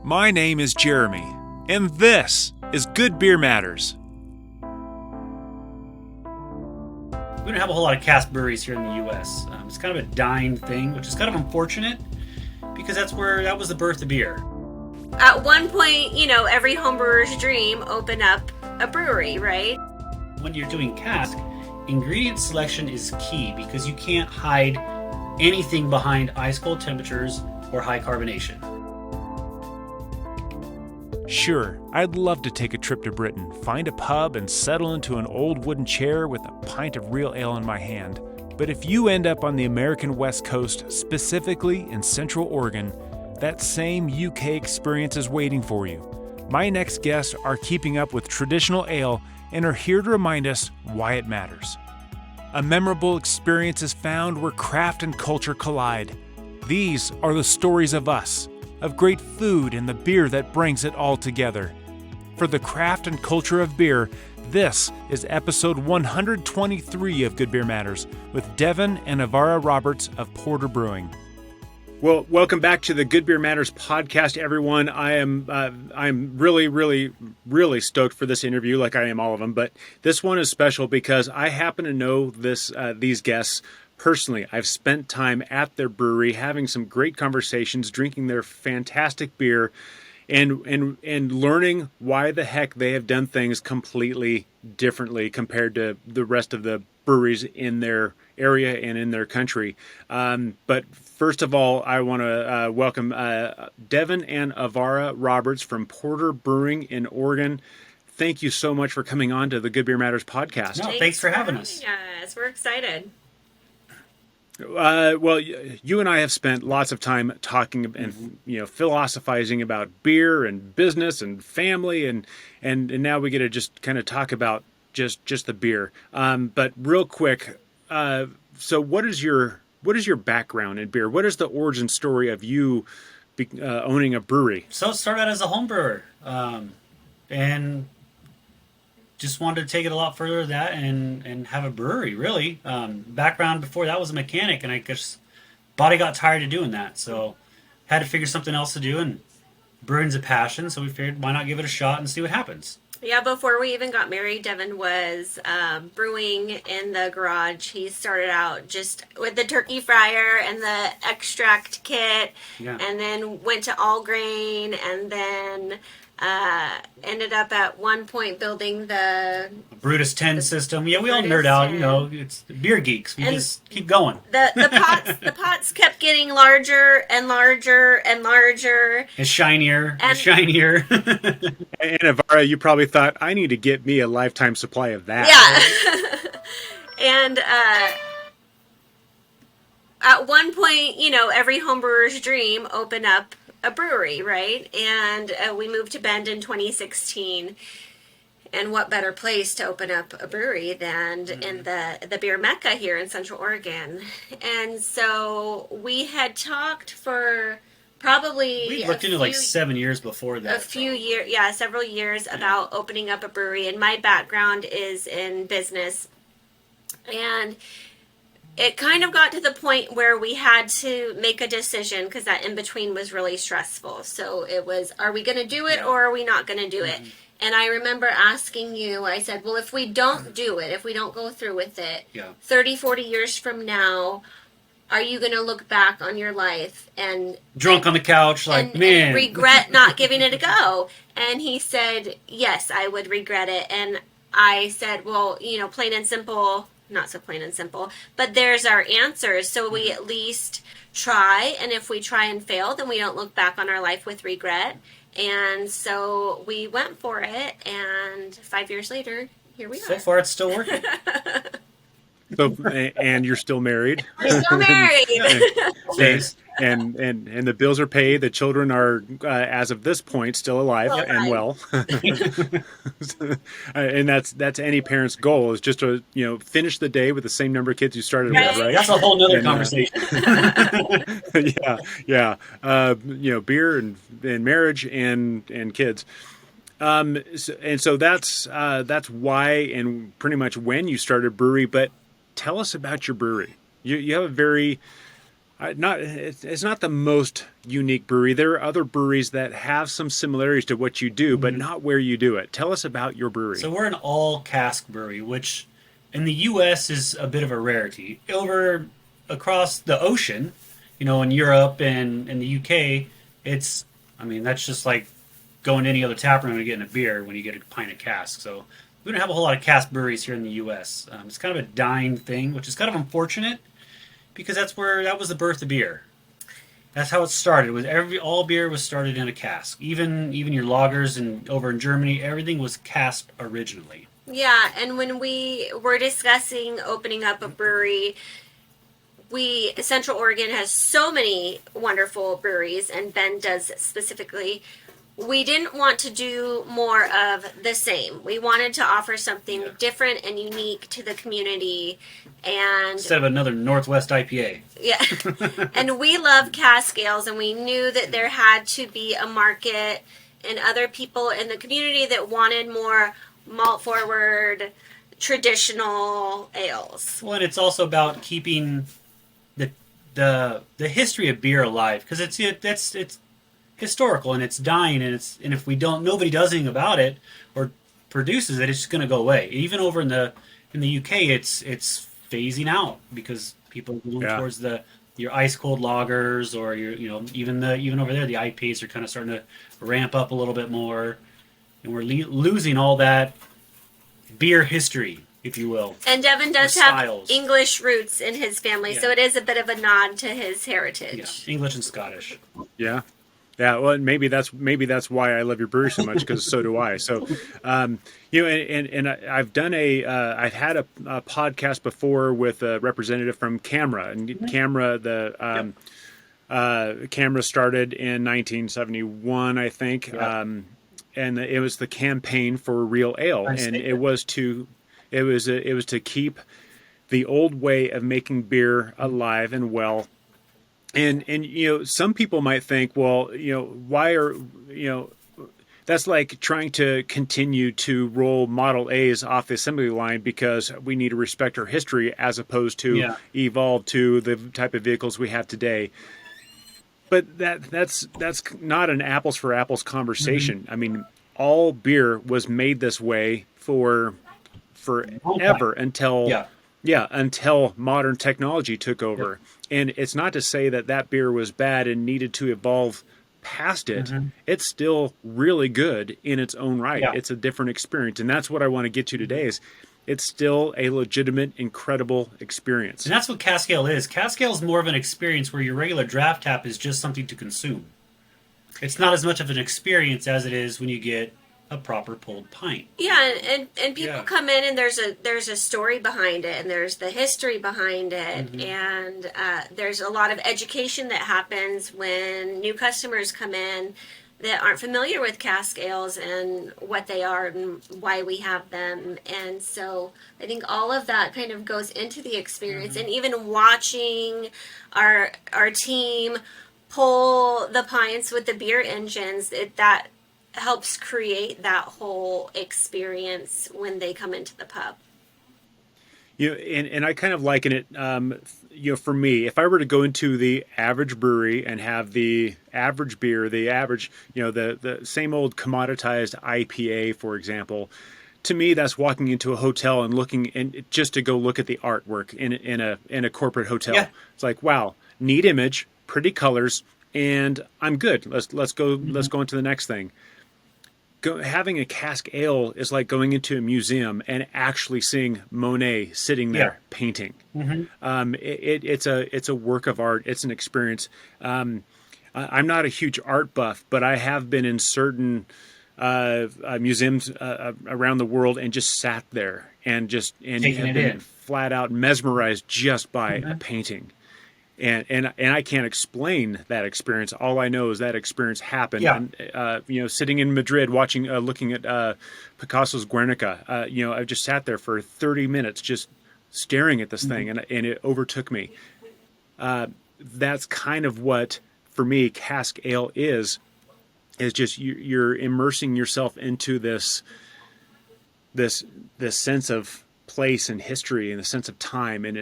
My name is Jeremy, and this is Good Beer Matters. We don't have a whole lot of cask breweries here in the U.S. It's kind of a dying thing, which is kind of unfortunate because that was the birth of beer. At one point, every homebrewer's dream, open up a brewery, right? When you're doing cask, ingredient selection is key because you can't hide anything behind ice cold temperatures or high carbonation. Sure, I'd love to take a trip to Britain, find a pub, and settle into an old wooden chair with a pint of real ale in my hand. But if you end up on the American West Coast, specifically in Central Oregon, that same UK experience is waiting for you. My next guests are keeping up with traditional ale and are here to remind us why it matters. A memorable experience is found where craft and culture collide. These are the stories of us, of great food and the beer that brings it all together. For the craft and culture of beer, this is episode 123 of Good Beer Matters with Deven and Avara Roberts of Porter Brewing. Well, welcome back to the Good Beer Matters podcast, everyone. I'm really stoked for this interview, like I am all of them. But this one is special because I happen to know these guests personally. I've spent time at their brewery, having some great conversations, drinking their fantastic beer, and learning why the heck they have done things completely differently compared to the rest of the breweries in their area and in their country. But first of all, I want to welcome Deven and Avara Roberts from Porter Brewing in Oregon. Thank you so much for coming on to the Good Beer Matters podcast. No, thanks for having us. Yes, we're excited. Well, you and I have spent lots of time talking and philosophizing about beer and business and family, and now we get to just kind of talk about just the beer. But real quick, so what is your background in beer? What is the origin story of you owning a brewery? So it started out as a home brewer, and just wanted to take it a lot further than that and have a brewery, really. Background before that was a mechanic, and I just body got tired of doing that, so had to figure something else to do, and brewing's a passion, so we figured why not give it a shot and see what happens. Yeah, before we even got married, Deven was brewing in the garage. He started out just with the turkey fryer and the extract kit, and then went to all grain, and then ended up at one point building the Brutus 10 system. Yeah, we all nerd out, it's beer geeks. We just keep going. The pots kept getting larger and larger and larger. And shinier and shinier. And Avara, you probably thought, I need to get me a lifetime supply of that. Yeah. And at one point, every homebrewer's dream, open up a brewery, right? And we moved to Bend in 2016. And what better place to open up a brewery than in the beer mecca here in Central Oregon? And so we had talked for probably we looked into like 7 years before that. Several years about opening up a brewery. And my background is in business. And it kind of got to the point where we had to make a decision because that in-between was really stressful. So it was, are we going to do it or are we not going to do it? And I remember asking you, I said, well, if we don't do it, if we don't go through with it, 30, 40 years from now, are you going to look back on your life and drunk on the couch and regret not giving it a go? And he said, yes, I would regret it. And I said, well, plain and simple, not so plain and simple, but there's our answers. So we at least try. And if we try and fail, then we don't look back on our life with regret. And so we went for it. And 5 years later, here we are. So far, it's still working. So, and you're still married. We're still married. and the bills are paid. The children are, as of this point, still alive and well. And that's any parent's goal, is just to finish the day with the same number of kids you started with, right? That's a whole nother conversation. Beer and marriage and kids. So that's why and pretty much when you started brewery. But tell us about your brewery. You have a very It's not the most unique brewery. There are other breweries that have some similarities to what you do, but not where you do it. Tell us about your brewery. So we're an all cask brewery, which in the U.S. is a bit of a rarity. Over across the ocean, in Europe and in the U.K., it's, I mean, that's just like going to any other tap room and getting a beer when you get a pint of cask. So we don't have a whole lot of cask breweries here in the U.S. It's kind of a dying thing, which is kind of unfortunate because that was the birth of beer. That's how it started. All beer was started in a cask. Even your lagers and over in Germany, everything was cask originally. Yeah, and when we were discussing opening up a brewery, Central Oregon has so many wonderful breweries, and Ben does specifically. We didn't want to do more of the same. We wanted to offer something different and unique to the community. And instead of another Northwest IPA. Yeah. And we love cask ales, and we knew that there had to be a market and other people in the community that wanted more malt forward, traditional ales. Well, and it's also about keeping the history of beer alive, because it's historical and it's dying, and if nobody does anything about it or produces it, it's just going to go away. Even over in the UK, it's phasing out because people are going towards your ice cold lagers, or even over there the IPAs are kind of starting to ramp up a little bit more, and we're losing all that beer history, if you will. And Deven does have English roots in his family, so it is a bit of a nod to his heritage. Yeah, English and Scottish. Yeah. Yeah, well, maybe that's why I love your brewery so much, because so do I. So, and I've done I've had a podcast before with a representative from Camera, and Camera Camera started in 1971, I think, and it was the campaign for real ale, and it was to keep the old way of making beer alive and well. And some people might think, well, why are that's like trying to continue to roll Model A's off the assembly line because we need to respect our history as opposed to evolve to the type of vehicles we have today. But that's not an apples for apples conversation. Mm-hmm. I mean, all beer was made this way forever until modern technology took over. Yeah. And it's not to say that beer was bad and needed to evolve past it. Mm-hmm. It's still really good in its own right. Yeah. It's a different experience. And that's what I want to get to today is it's still a legitimate, incredible experience. And that's what cask ale is. Cask ale is more of an experience where your regular draft tap is just something to consume. It's not as much of an experience as it is when you get a proper pulled pint. Yeah, and people come in and there's a story behind it, and there's the history behind it, and there's a lot of education that happens when new customers come in that aren't familiar with cask ales and what they are and why we have them. And so I think all of that kind of goes into the experience, and even watching our team pull the pints with the beer engines, that helps create that whole experience when they come into the pub. And I kind of liken it, for me, if I were to go into the average brewery and have the average beer, the average, the same old commoditized IPA, for example, to me, that's walking into a hotel and looking and just to go look at the artwork in a corporate hotel. Yeah. It's like, wow, neat image, pretty colors, and I'm good. Let's go on to the next thing. Having a cask ale is like going into a museum and actually seeing Monet sitting there painting. Mm-hmm. It's a work of art. It's an experience. I'm not a huge art buff, but I have been in certain museums around the world and just sat there and been flat out mesmerized just by a painting. And I can't explain that experience. All I know is that experience happened. Yeah. And, sitting in Madrid, looking at Picasso's Guernica, I just sat there for 30 minutes just staring at this thing, and it overtook me. That's kind of what, for me, cask ale is just you're immersing yourself into this sense of place and history and a sense of time, and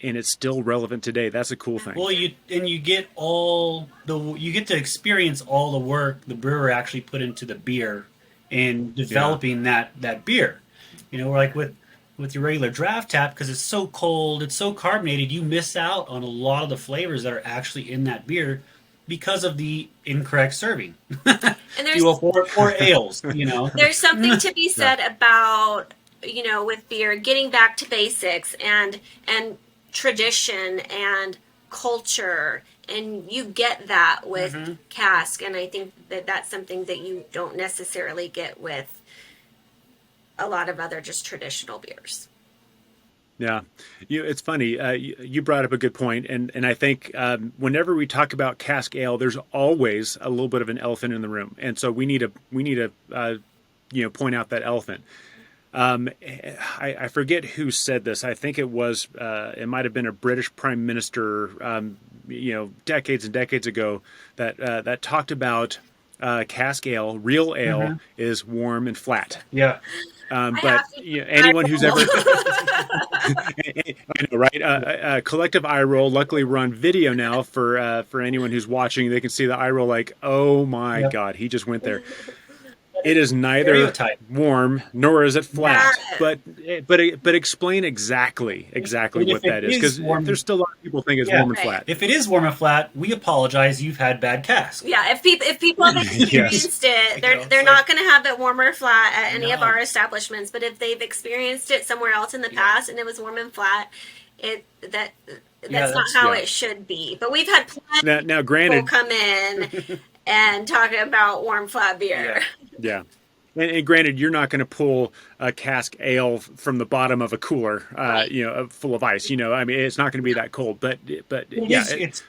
it's still relevant today. That's a cool thing. Well, you get you get to experience all the work the brewer actually put into the beer in developing that beer. You know, like with your regular draft tap, because it's so cold, it's so carbonated, you miss out on a lot of the flavors that are actually in that beer because of the incorrect serving. And there's or ales, There's something to be said about, with beer, getting back to basics and tradition and culture, and you get that with Cask, and I think that that's something that you don't necessarily get with a lot of other just traditional beers. Yeah, it's funny. You brought up a good point, and I think whenever we talk about cask ale, there's always a little bit of an elephant in the room, and so we need to point out that elephant. I forget who said this. I think it might have been a British Prime Minister, decades and decades ago, that talked about cask ale, real ale, is warm and flat. Yeah. But anyone who's ever, I know, right? Collective eye roll. Luckily, we're on video now for anyone who's watching. They can see the eye roll. Like, oh my God, he just went there. It is neither warm nor is it flat. But explain exactly what that is, because there's still a lot of people think it's warm and flat. If it is warm and flat, we apologize. You've had bad cask. Yeah, if people have experienced it, they're not going to have it warm or flat at any of our establishments. But if they've experienced it somewhere else in the past and it was warm and flat, that's not how it should be. But we've had plenty now granted, people come in and talk about warm flat beer. Yeah. And granted, you're not going to pull a cask ale from the bottom of a cooler, full of ice. I mean, it's not going to be that cold. But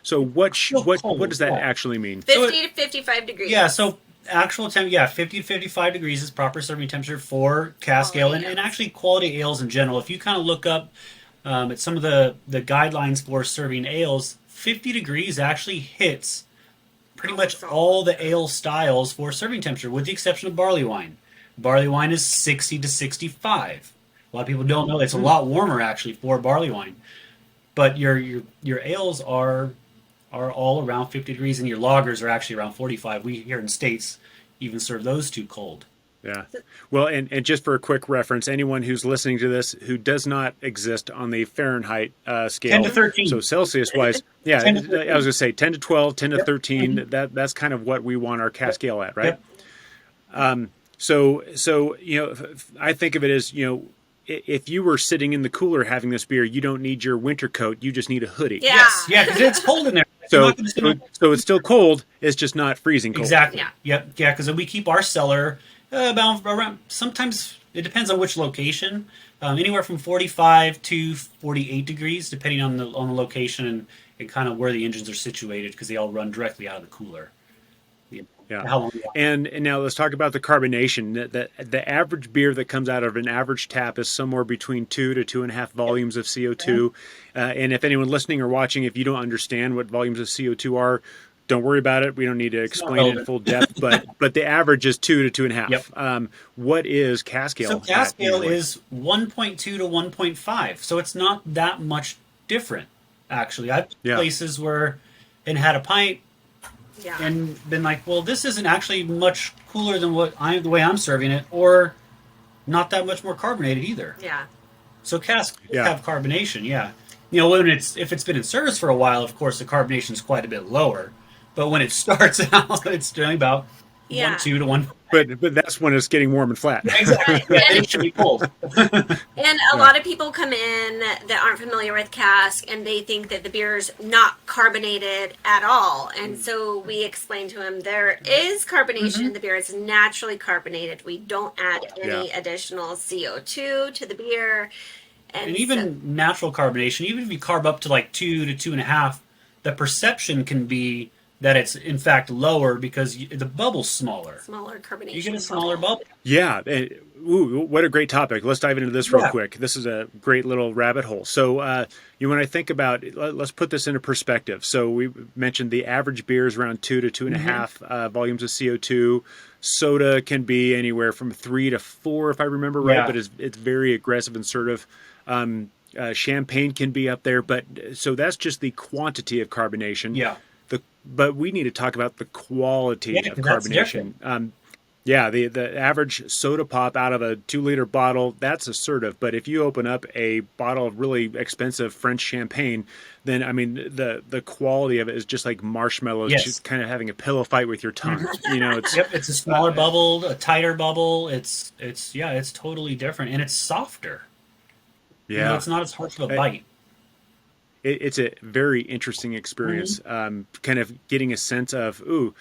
so what does that actually mean? 50 to 55 degrees. Yeah. So actual temp, 50 to 55 degrees is proper serving temperature for cask ale and actually quality ales in general. If you kind of look up at some of the guidelines for serving ales, 50 degrees actually hits pretty much all the ale styles for serving temperature, with the exception of barley wine. Barley wine is 60 to 65. A lot of people don't know it's a lot warmer actually for barley wine. But your ales are all around 50 degrees, and your lagers are actually around 45. We here in States even serve those too cold. Yeah. Well, and just for a quick reference, anyone who's listening to this who does not exist on the Fahrenheit scale, 10 to 13. So Celsius-wise, I was going to say 10 to 12, 10 to 13. That's kind of what we want our cask ale at, right? Yep. So I think of it as, if you were sitting in the cooler having this beer, you don't need your winter coat. You just need a hoodie. Yeah. Yes. Yeah, because it's cold in there. So it's still cold. It's just not freezing cold. Exactly. Yeah. Yep. Yeah, because we keep our cellar about around, sometimes it depends on which location, anywhere from 45 to 48 degrees, depending on the location and kind of where the engines are situated, because they all run directly out of the cooler. Yeah. How long and now let's talk about the carbonation. The average beer that comes out of an average tap is somewhere between 2 to 2.5 volumes of CO2. And if anyone listening or watching, if you don't understand what volumes of CO2 are, don't worry about it. We don't need to explain it in full depth, but the average is 2 to 2.5. Yep. What is cask ale? So cask ale is 1.2 to 1.5. So it's not that much different, actually. I've been places where and had a pint and been like, well, this isn't actually much cooler than the way I'm serving it, or not that much more carbonated either. Yeah. So cask have carbonation, if it's been in service for a while, of course, the carbonation is quite a bit lower. But when it starts out, it's doing about 1.2 to 1. But that's when it's getting warm and flat. Exactly. It should be cold. And a lot of people come in that aren't familiar with cask, and they think that the beer's not carbonated at all. And so we explain to them there is carbonation in the beer. It's naturally carbonated. We don't add any additional CO2 to the beer. And even natural carbonation, even if you carb up to like 2 to 2.5, the perception can be that it's in fact lower because the bubble's smaller. Smaller carbonation. You get a smaller bubble. Yeah. Ooh, what a great topic. Let's dive into this real Yeah. quick. This is a great little rabbit hole. So, when I think about, let's put this into perspective. So we mentioned the average beer is around 2 to 2.5 volumes of CO2. Soda can be anywhere from 3 to 4, if I remember right, Yeah. but it's very aggressive and assertive. Champagne can be up there, but so that's just the quantity of carbonation. Yeah. But we need to talk about the quality Yeah, of 'cause that's carbonation. Yeah, the average soda pop out of a 2-liter bottle, that's assertive. But if you open up a bottle of really expensive French champagne, then I mean the quality of it is just like marshmallows, Yes. just kind of having a pillow fight with your tongue. It's Yep, it's a smaller bubble, a tighter bubble. It's totally different, and it's softer. yeah. It's not as harsh of a bite. It's a very interesting experience. Kind of getting a sense of, the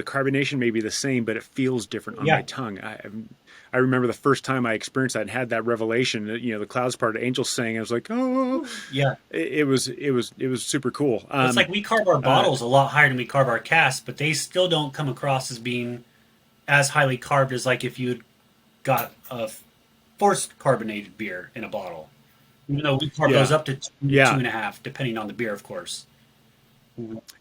carbonation may be the same, but it feels different on Yeah. my tongue. I remember the first time I experienced that and had that revelation. The clouds parted, angels sang. I was like, oh, Yeah, it was super cool. it's like we carve our bottles a lot higher than we carve our casks, but they still don't come across as being as highly carved as like if you'd got a forced carbonated beer in a bottle. Even though we carve Yeah. those up to 2, Yeah. 2.5, depending on the beer, of course.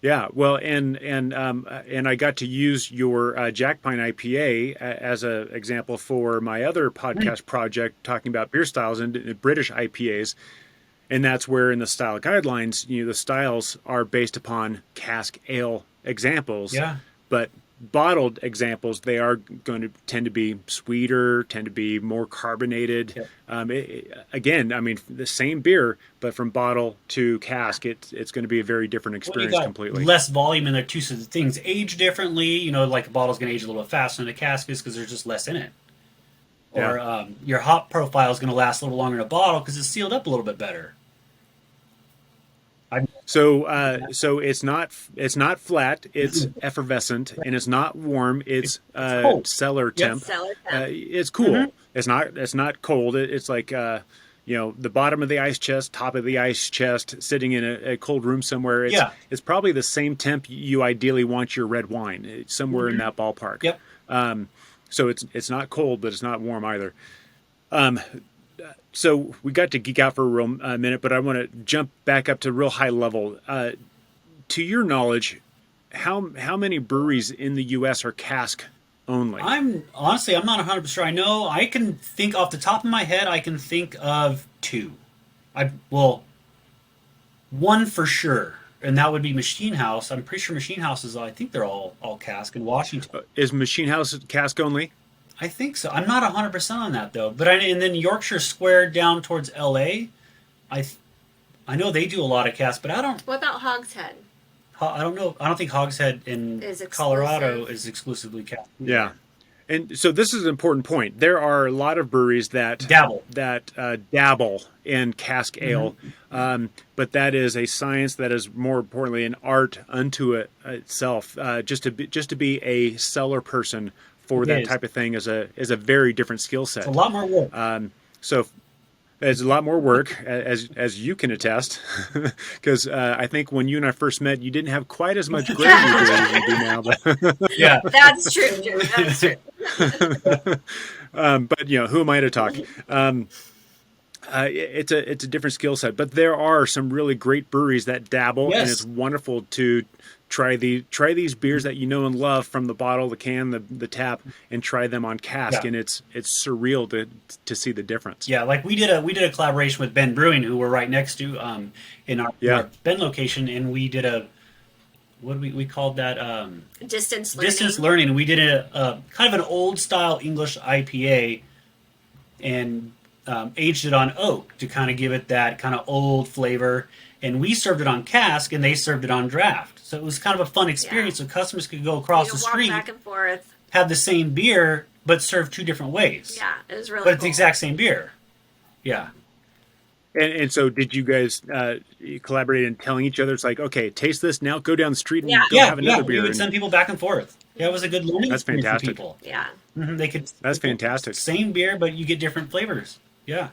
Yeah, well, and I got to use your Jack Pine IPA as an example for my other podcast project talking about beer styles and British IPAs, and that's where in the style guidelines, the styles are based upon cask ale examples. Yeah. But bottled examples, they are going to tend to be sweeter, tend to be more carbonated. Yep. Again, I mean, the same beer, but from bottle to cask, it's going to be a very different Well, you experience got completely. less volume in there too, so the things age differently. Like a bottle's going to age a little bit faster than a cask is because there's just less in it. Or your hop profile is going to last a little longer in a bottle because it's sealed up a little bit better. So it's not flat, it's effervescent, and it's not warm. It's cold. cellar Yep. temp. Cellar temp. It's cool. It's not cold. It's like the bottom of the ice chest, top of the ice chest, sitting in a cold room somewhere. It's probably the same temp you ideally want your red wine. It's somewhere in that ballpark. Yep. So it's not cold, but it's not warm either. So we got to geek out for a real minute, but I want to jump back up to real high level. To your knowledge, how many breweries in the U.S. are cask only? I'm not 100% sure. I know I can think off the top of my head. I can think of 2. One for sure, and that would be Machine House. I'm pretty sure Machine House is. I think they're all cask in Washington. Is Machine House cask only? I think so. I'm not 100% on that though. But and then Yorkshire Square down towards L.A. I know they do a lot of cask, but I don't. What about Hogshead? I don't know. I don't think Hogshead in Is exclusive. Colorado is exclusively cask. Yeah. And so this is an important point. There are a lot of breweries that dabble in cask ale, but that is a science that is more importantly an art unto itself. Just to be a cellar person for that type of thing is a very different skill set. It's a lot more work. So it's a lot more work, as you can attest, because I think when you and I first met, you didn't have quite as much grit as you do now. But Yeah. That's true, Joe. That's true. but who am I to talk? It's a different skill set, but there are some really great breweries that dabble, Yes. and it's wonderful to try these beers that you know and love from the bottle, the can, the tap, and try them on cask, and it's surreal to see the difference. Yeah, like we did a collaboration with Ben Brewing, who we're right next to in our Ben location, and we did a we called that Distance learning. distance learning. We did a kind of an old style English IPA, and aged it on oak to kind of give it that kind of old flavor. And we served it on cask, and they served it on draft. So it was kind of a fun experience. So customers could go across the walk street, back and forth. have the same beer, but serve 2 different ways. Yeah, it was really But it's cool. the exact same beer. Yeah. And so did you guys collaborate in telling each other, it's like, okay, taste this, now go down the street and go have another beer? We would send people back and forth. Yeah, it was a good learning That's experience fantastic. for people. Yeah. They could. That's fantastic. Same beer, but you get different flavors. Yeah.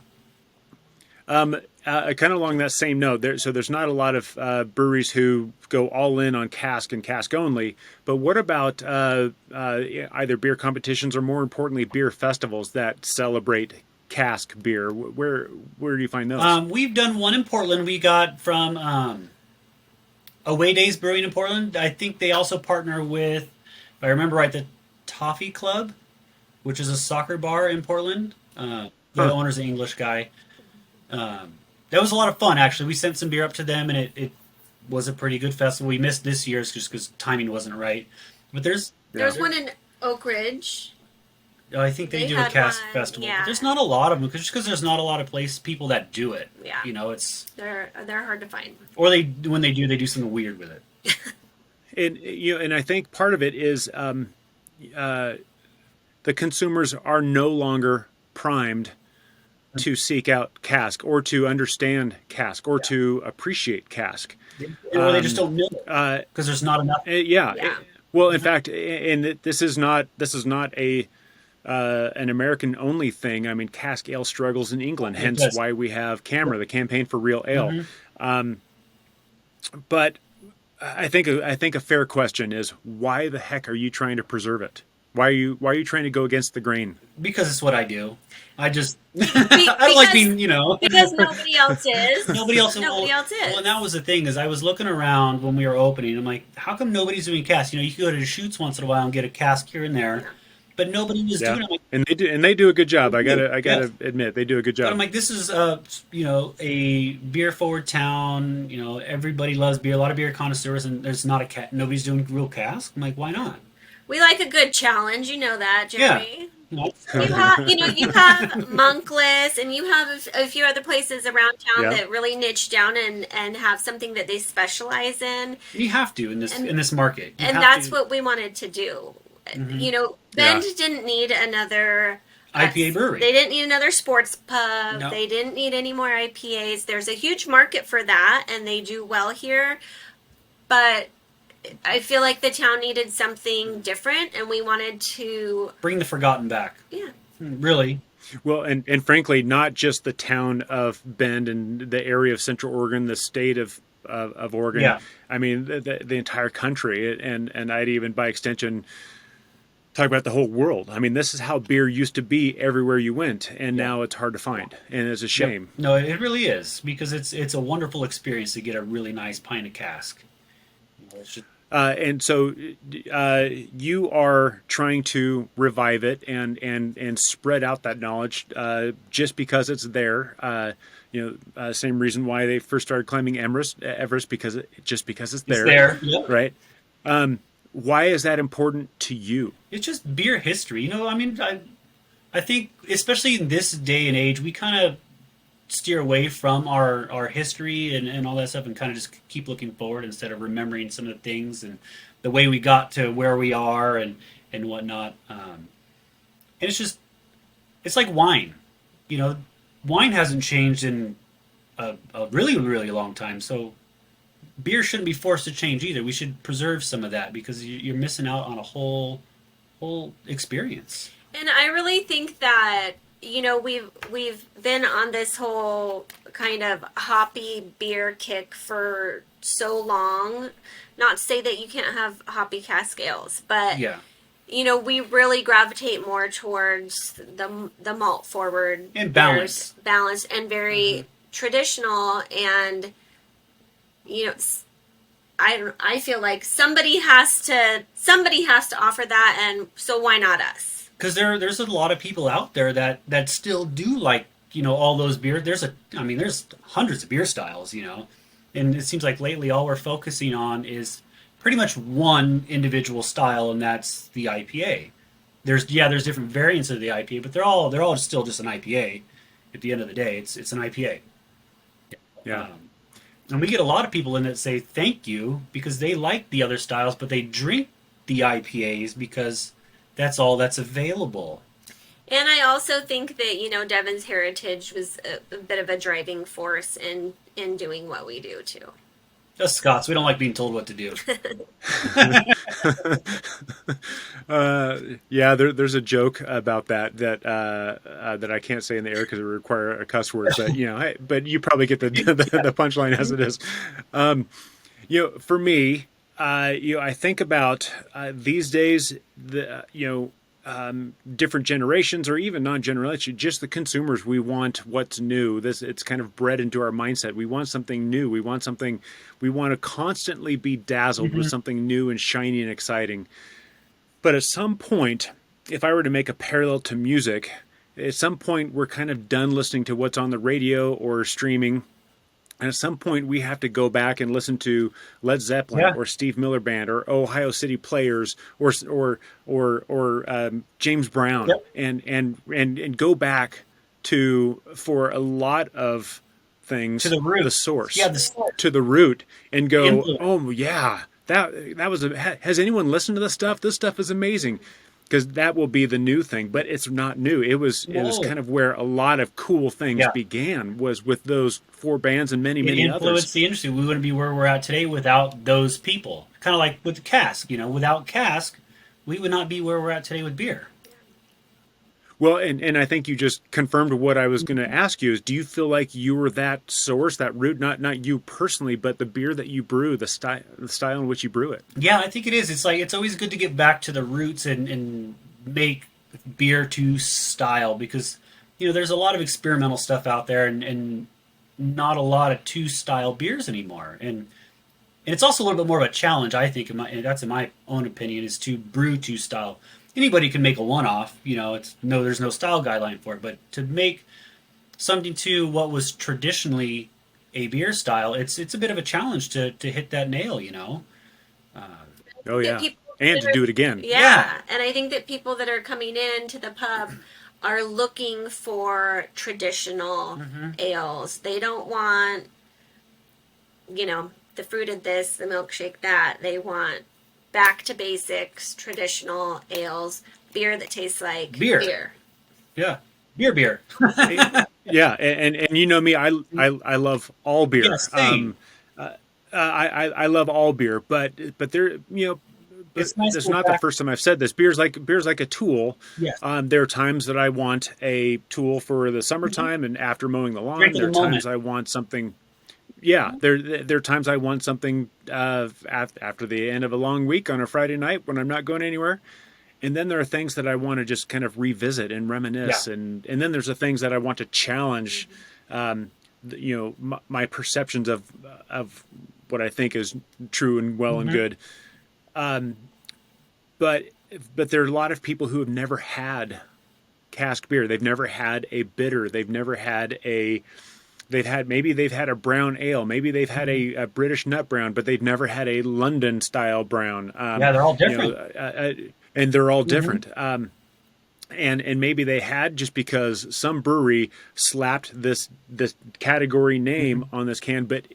kind of along that same note, there's not a lot of breweries who go all in on cask and cask only. But what about either beer competitions or, more importantly, beer festivals that celebrate cask beer? Where do you find those? We've done one in Portland. We got from Away Days Brewing in Portland. I think they also partner with, if I remember right, the Toffee Club, which is a soccer bar in Portland. The owner's an English guy. That was a lot of fun, actually. We sent some beer up to them, and it was a pretty good festival. We missed this year's just because timing wasn't right. But there's one in Oak Ridge. I think they do a cask festival. Yeah. But there's not a lot of them, just because there's not a lot of people that do it. Yeah. It's they're hard to find. Or when they do something weird with it. And I think part of it is the consumers are no longer primed to seek out cask or to understand cask or to appreciate cask. Or they just don't know because there's not enough. Well, in fact, and this is not a an American only thing. I mean, cask ale struggles in England, hence why we have CAMRA, the Campaign for Real Ale. But I think a fair question is, why the heck are you trying to preserve it? Why are you trying to go against the grain? Because it's what I do. I just I don't like being, because nobody else is. Nobody else is. Well, and that was the thing, is I was looking around when we were opening. I'm like, how come nobody's doing cask? You can go to the shoots once in a while and get a cask here and there, but nobody was doing it. Like, and they do a good job. I gotta admit, they do a good job. But I'm like, this is a beer forward town. Everybody loves beer. A lot of beer connoisseurs, and there's not nobody's doing real cask. I'm like, why not? We like a good challenge, you know that, Jeremy. Yeah. You have Monkless, and you have a few other places around town that really niche down and have something that they specialize in. You have to in this market, and that's what we wanted to do. Bend didn't need another IPA brewery. They didn't need another sports pub. No. They didn't need any more IPAs. There's a huge market for that, and they do well here, but I feel like the town needed something different, and we wanted to bring the forgotten back. Yeah. Really. Well, and frankly, not just the town of Bend and the area of Central Oregon, the state of Oregon. Yeah. I mean, the entire country, and I'd even, by extension, talk about the whole world. I mean, this is how beer used to be everywhere you went, and now it's hard to find, and it's a shame. Yep. No, it really is, because it's a wonderful experience to get a really nice pint of cask. And so you are trying to revive it and spread out that knowledge just because it's there. Same reason why they first started climbing Everest because it's there. It's there, yep. Right? Why is that important to you? It's just beer history. I mean, I think, especially in this day and age, we kind of steer away from our history and all that stuff, and kind of just keep looking forward instead of remembering some of the things and the way we got to where we are and whatnot. And it's like wine. Wine hasn't changed in a really, really long time. So beer shouldn't be forced to change either. We should preserve some of that, because you're missing out on a whole experience. And I really think that we've been on this whole kind of hoppy beer kick for so long. Not to say that you can't have hoppy cask ales, but we really gravitate more towards the malt forward and balanced and very traditional. And I feel like somebody has to offer that, and so why not us? Because there's a lot of people out there that still do like, all those beers. There's hundreds of beer styles, and it seems like lately all we're focusing on is pretty much one individual style, and that's the IPA. There's different variants of the IPA, but they're all still just an IPA. At the end of the day, it's an IPA. Yeah. And we get a lot of people in that say thank you because they like the other styles, but they drink the IPAs because that's all that's available. And I also think that, Deven's heritage was a bit of a driving force in doing what we do, too. Us Scots, we don't like being told what to do. Yeah, there's a joke about that I can't say in the air because it would require a cuss word. But hey, but you probably get the punchline as it is. For me, I think about these days different generations or even non-generation, just the consumers. We want what's new. It's kind of bred into our mindset. We want something new. We want to constantly be dazzled with Hmm. something new and shiny and exciting. But at some point, if I were to make a parallel to music, at some point we're kind of done listening to what's on the radio or streaming. And at some point, we have to go back and listen to Led Zeppelin Yeah. or Steve Miller Band or Ohio City Players or James Brown Yep. and go back to, for a lot of To things, the the root. Yeah, source, the source, to the root, and the go, influence. oh yeah, that was has anyone listened to this stuff? This stuff is amazing. Because that will be the new thing, but it's not new. It was No. kind of where a lot of cool things Yeah. began, was with those four bands and many It many others. influenced the industry. We wouldn't be where we're at today without those people. Kind of like with the Cask, without Cask, we would not be where we're at today with beer. Well, and I think you just confirmed what I was going to ask you, is do you feel like you were that source, that root, not you personally, but the beer that you brew, the style in which you brew it? Yeah, I think it is. It's like it's always good to get back to the roots and make beer to style because there's a lot of experimental stuff out there and not a lot of two style beers anymore. And it's also a little bit more of a challenge, I think. That's in my own opinion, is to brew two style. Anybody can make a one off. There's no style guideline for it, but to make something to what was traditionally a beer style, it's a bit of a challenge to hit that nail. Oh That yeah, people and that to do it again. Yeah. yeah, and I think that people that are coming in to the pub are looking for traditional Hmm. ales. They don't want, the fruited this, the milkshake that. They want back to basics, traditional ales, beer that tastes like Beer. beer. Yeah, beer. Yeah, and you know me, I love all Yeah, beer. same. I love all beer, but but It's nice to it's go not the back. first time I've said this. Beer's like a tool. Yes, There are times that I want a tool for the summertime and after mowing the lawn. drink in There the are moment. times I want something. Yeah, there are times I want something after the end of a long week on a Friday night when I'm not going anywhere. And then there are things that I want to just kind of revisit and Yeah. reminisce, and then there's the things that I want to challenge, my perceptions of what I think is true and well and Hmm. good. But but there are a lot of people who have never had cask beer. They've never had a bitter. They've never had a. They've had a brown ale. Maybe they've had a British nut brown, but they've never had a London style brown. Yeah, they're all different. And they're all Hmm. different. And maybe they had, just because some brewery slapped this category name on this can, but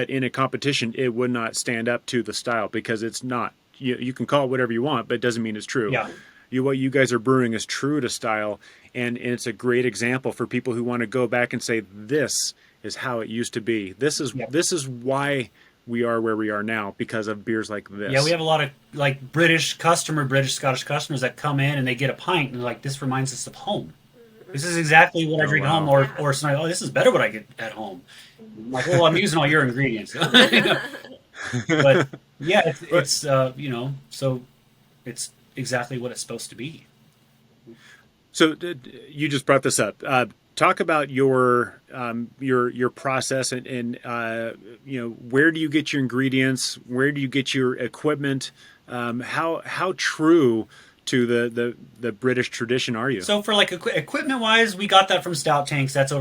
in a competition it would not stand up to the style because it's not. You can call it whatever you want, but it doesn't mean it's true. Yeah. What you guys are brewing is true to style, and it's a great example for people who want to go back and say this is how it used to be. Yeah. This is why we are where we are now, because of beers like this. Yeah, we have a lot of like British Scottish customers that come in and they get a pint and they're like, this reminds us of home. This is exactly what I Oh drink at home, wow. or something. Oh, this is better what I get at home. I'm like, well, I'm using all your ingredients. But yeah, so it's exactly what it's supposed to be. So you just brought this up. Talk about your process and where do you get your ingredients? Where do you get your equipment? How true to the British tradition are you? So for like equipment wise, we got that from Stout Tanks. That's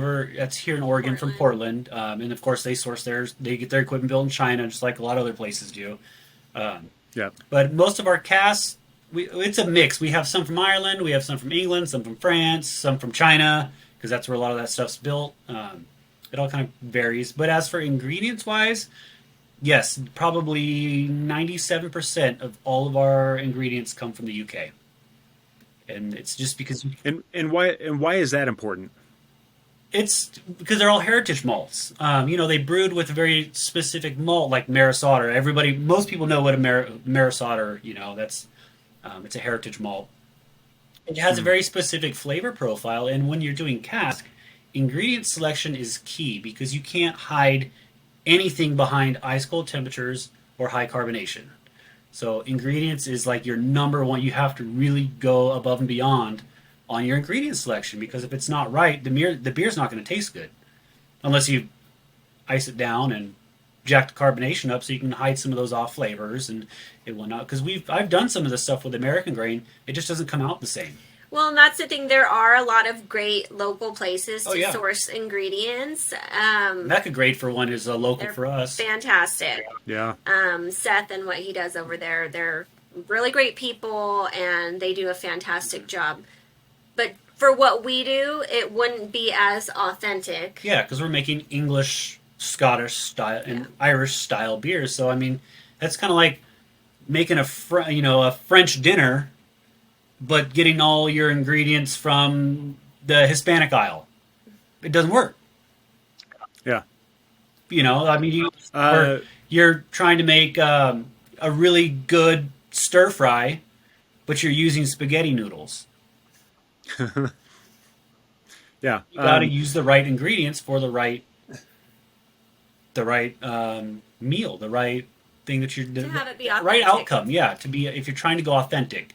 here in Oregon from Portland. Portland, and of course they source theirs. They get their equipment built in China, just like a lot of other places do. Um, Yeah. but most of our casks, it's a mix. We have some from Ireland, we have some from England, some from France, some from China, because that's where a lot of that stuff's built. It all kind of varies. But as for ingredients wise, yes, probably 97% of all of our ingredients come from the UK. And it's just because And why is that important? it's because they're all heritage malts. They brewed with a very specific malt like Maris Otter. Most people know what a Maris Otter. That's it's a heritage malt. It has a very specific flavor profile, and when you're doing cask, ingredient selection is key because you can't hide anything behind ice cold temperatures or high carbonation. So ingredients is like your number one. You have to really go above and beyond on your ingredient selection, because if it's not right, the beer's not going to taste good unless you ice it down and jack the carbonation up so you can hide some of those off flavors and it will not. Because I've done some of this stuff with American grain, it just doesn't come out the same. Well, and that's the thing. There are a lot of great local places to yeah. source ingredients. Mecca Grade, for one, is a local for us. Fantastic. Yeah. Seth and what he does over there, they're really great people, and they do a fantastic job. But for what we do, it wouldn't be as authentic. Yeah, because we're making English, Scottish style, and Irish style beers. So I mean, that's kind of like making a French dinner, but getting all your ingredients from the Hispanic aisle. It doesn't work. Yeah. I mean, you're trying to make a really good stir fry, but you're using spaghetti noodles. Yeah. You got to use the right ingredients for the right meal, the right thing that you're To have it be right authentic. outcome. Yeah, to be if you're trying to go authentic.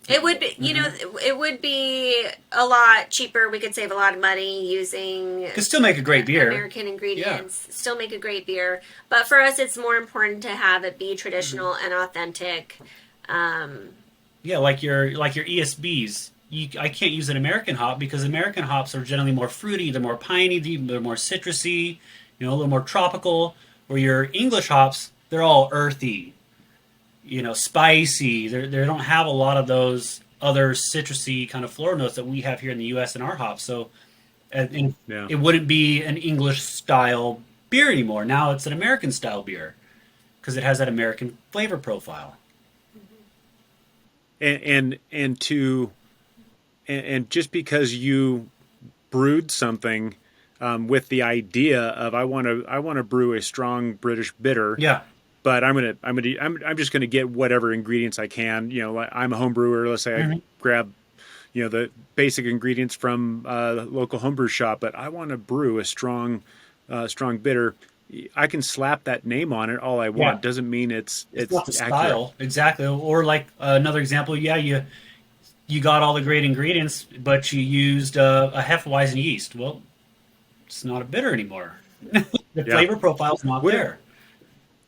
It would be, it would be a lot cheaper. We could save a lot of money using. Could still make a great beer. American ingredients, still make a great beer. But for us, it's more important to have it be traditional and authentic. Yeah, like your ESBs. I can't use an American hop because American hops are generally more fruity, they're more piney, they're more citrusy, a little more tropical. Where your English hops, they're all earthy, spicy. They don't have a lot of those other citrusy kind of floral notes that we have here in the U.S. in our hops. So it wouldn't be an English style beer anymore. Now it's an American style beer because it has that American flavor profile. And just because you brewed something with the idea of I want to brew a strong British bitter, yeah, but I'm just gonna get whatever ingredients I can. I'm a home brewer. Let's say I grab the basic ingredients from the local homebrew shop, but I want to brew a strong bitter. I can slap that name on it all I want. Yeah. Doesn't mean it's not the accurate. style exactly. Or like another example, you got all the great ingredients, but you used a Hefeweizen yeast. Well, it's not a bitter anymore. The flavor profile's not there.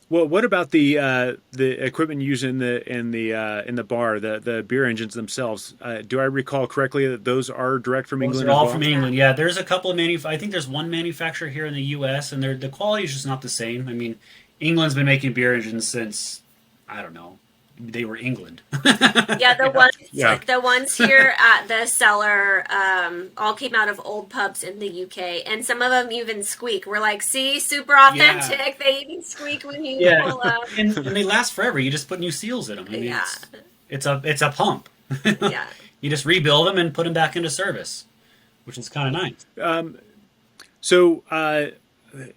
Well, what about the equipment used in the bar, the beer engines themselves? Do I recall correctly that those are direct from England? They're all as well? from England. Yeah, there's a couple of I think there's one manufacturer here in the U.S. and the quality is just not the same. I mean, England's been making beer engines since I don't know. They were England. Yeah, the ones here at the cellar all came out of old pubs in the UK, and some of them even squeak. We're like, see, super authentic. Yeah. They even squeak when you pull up. And they last forever. You just put new seals in them. I mean, it's a pump. Yeah. You just rebuild them and put them back into service, which is kind of nice.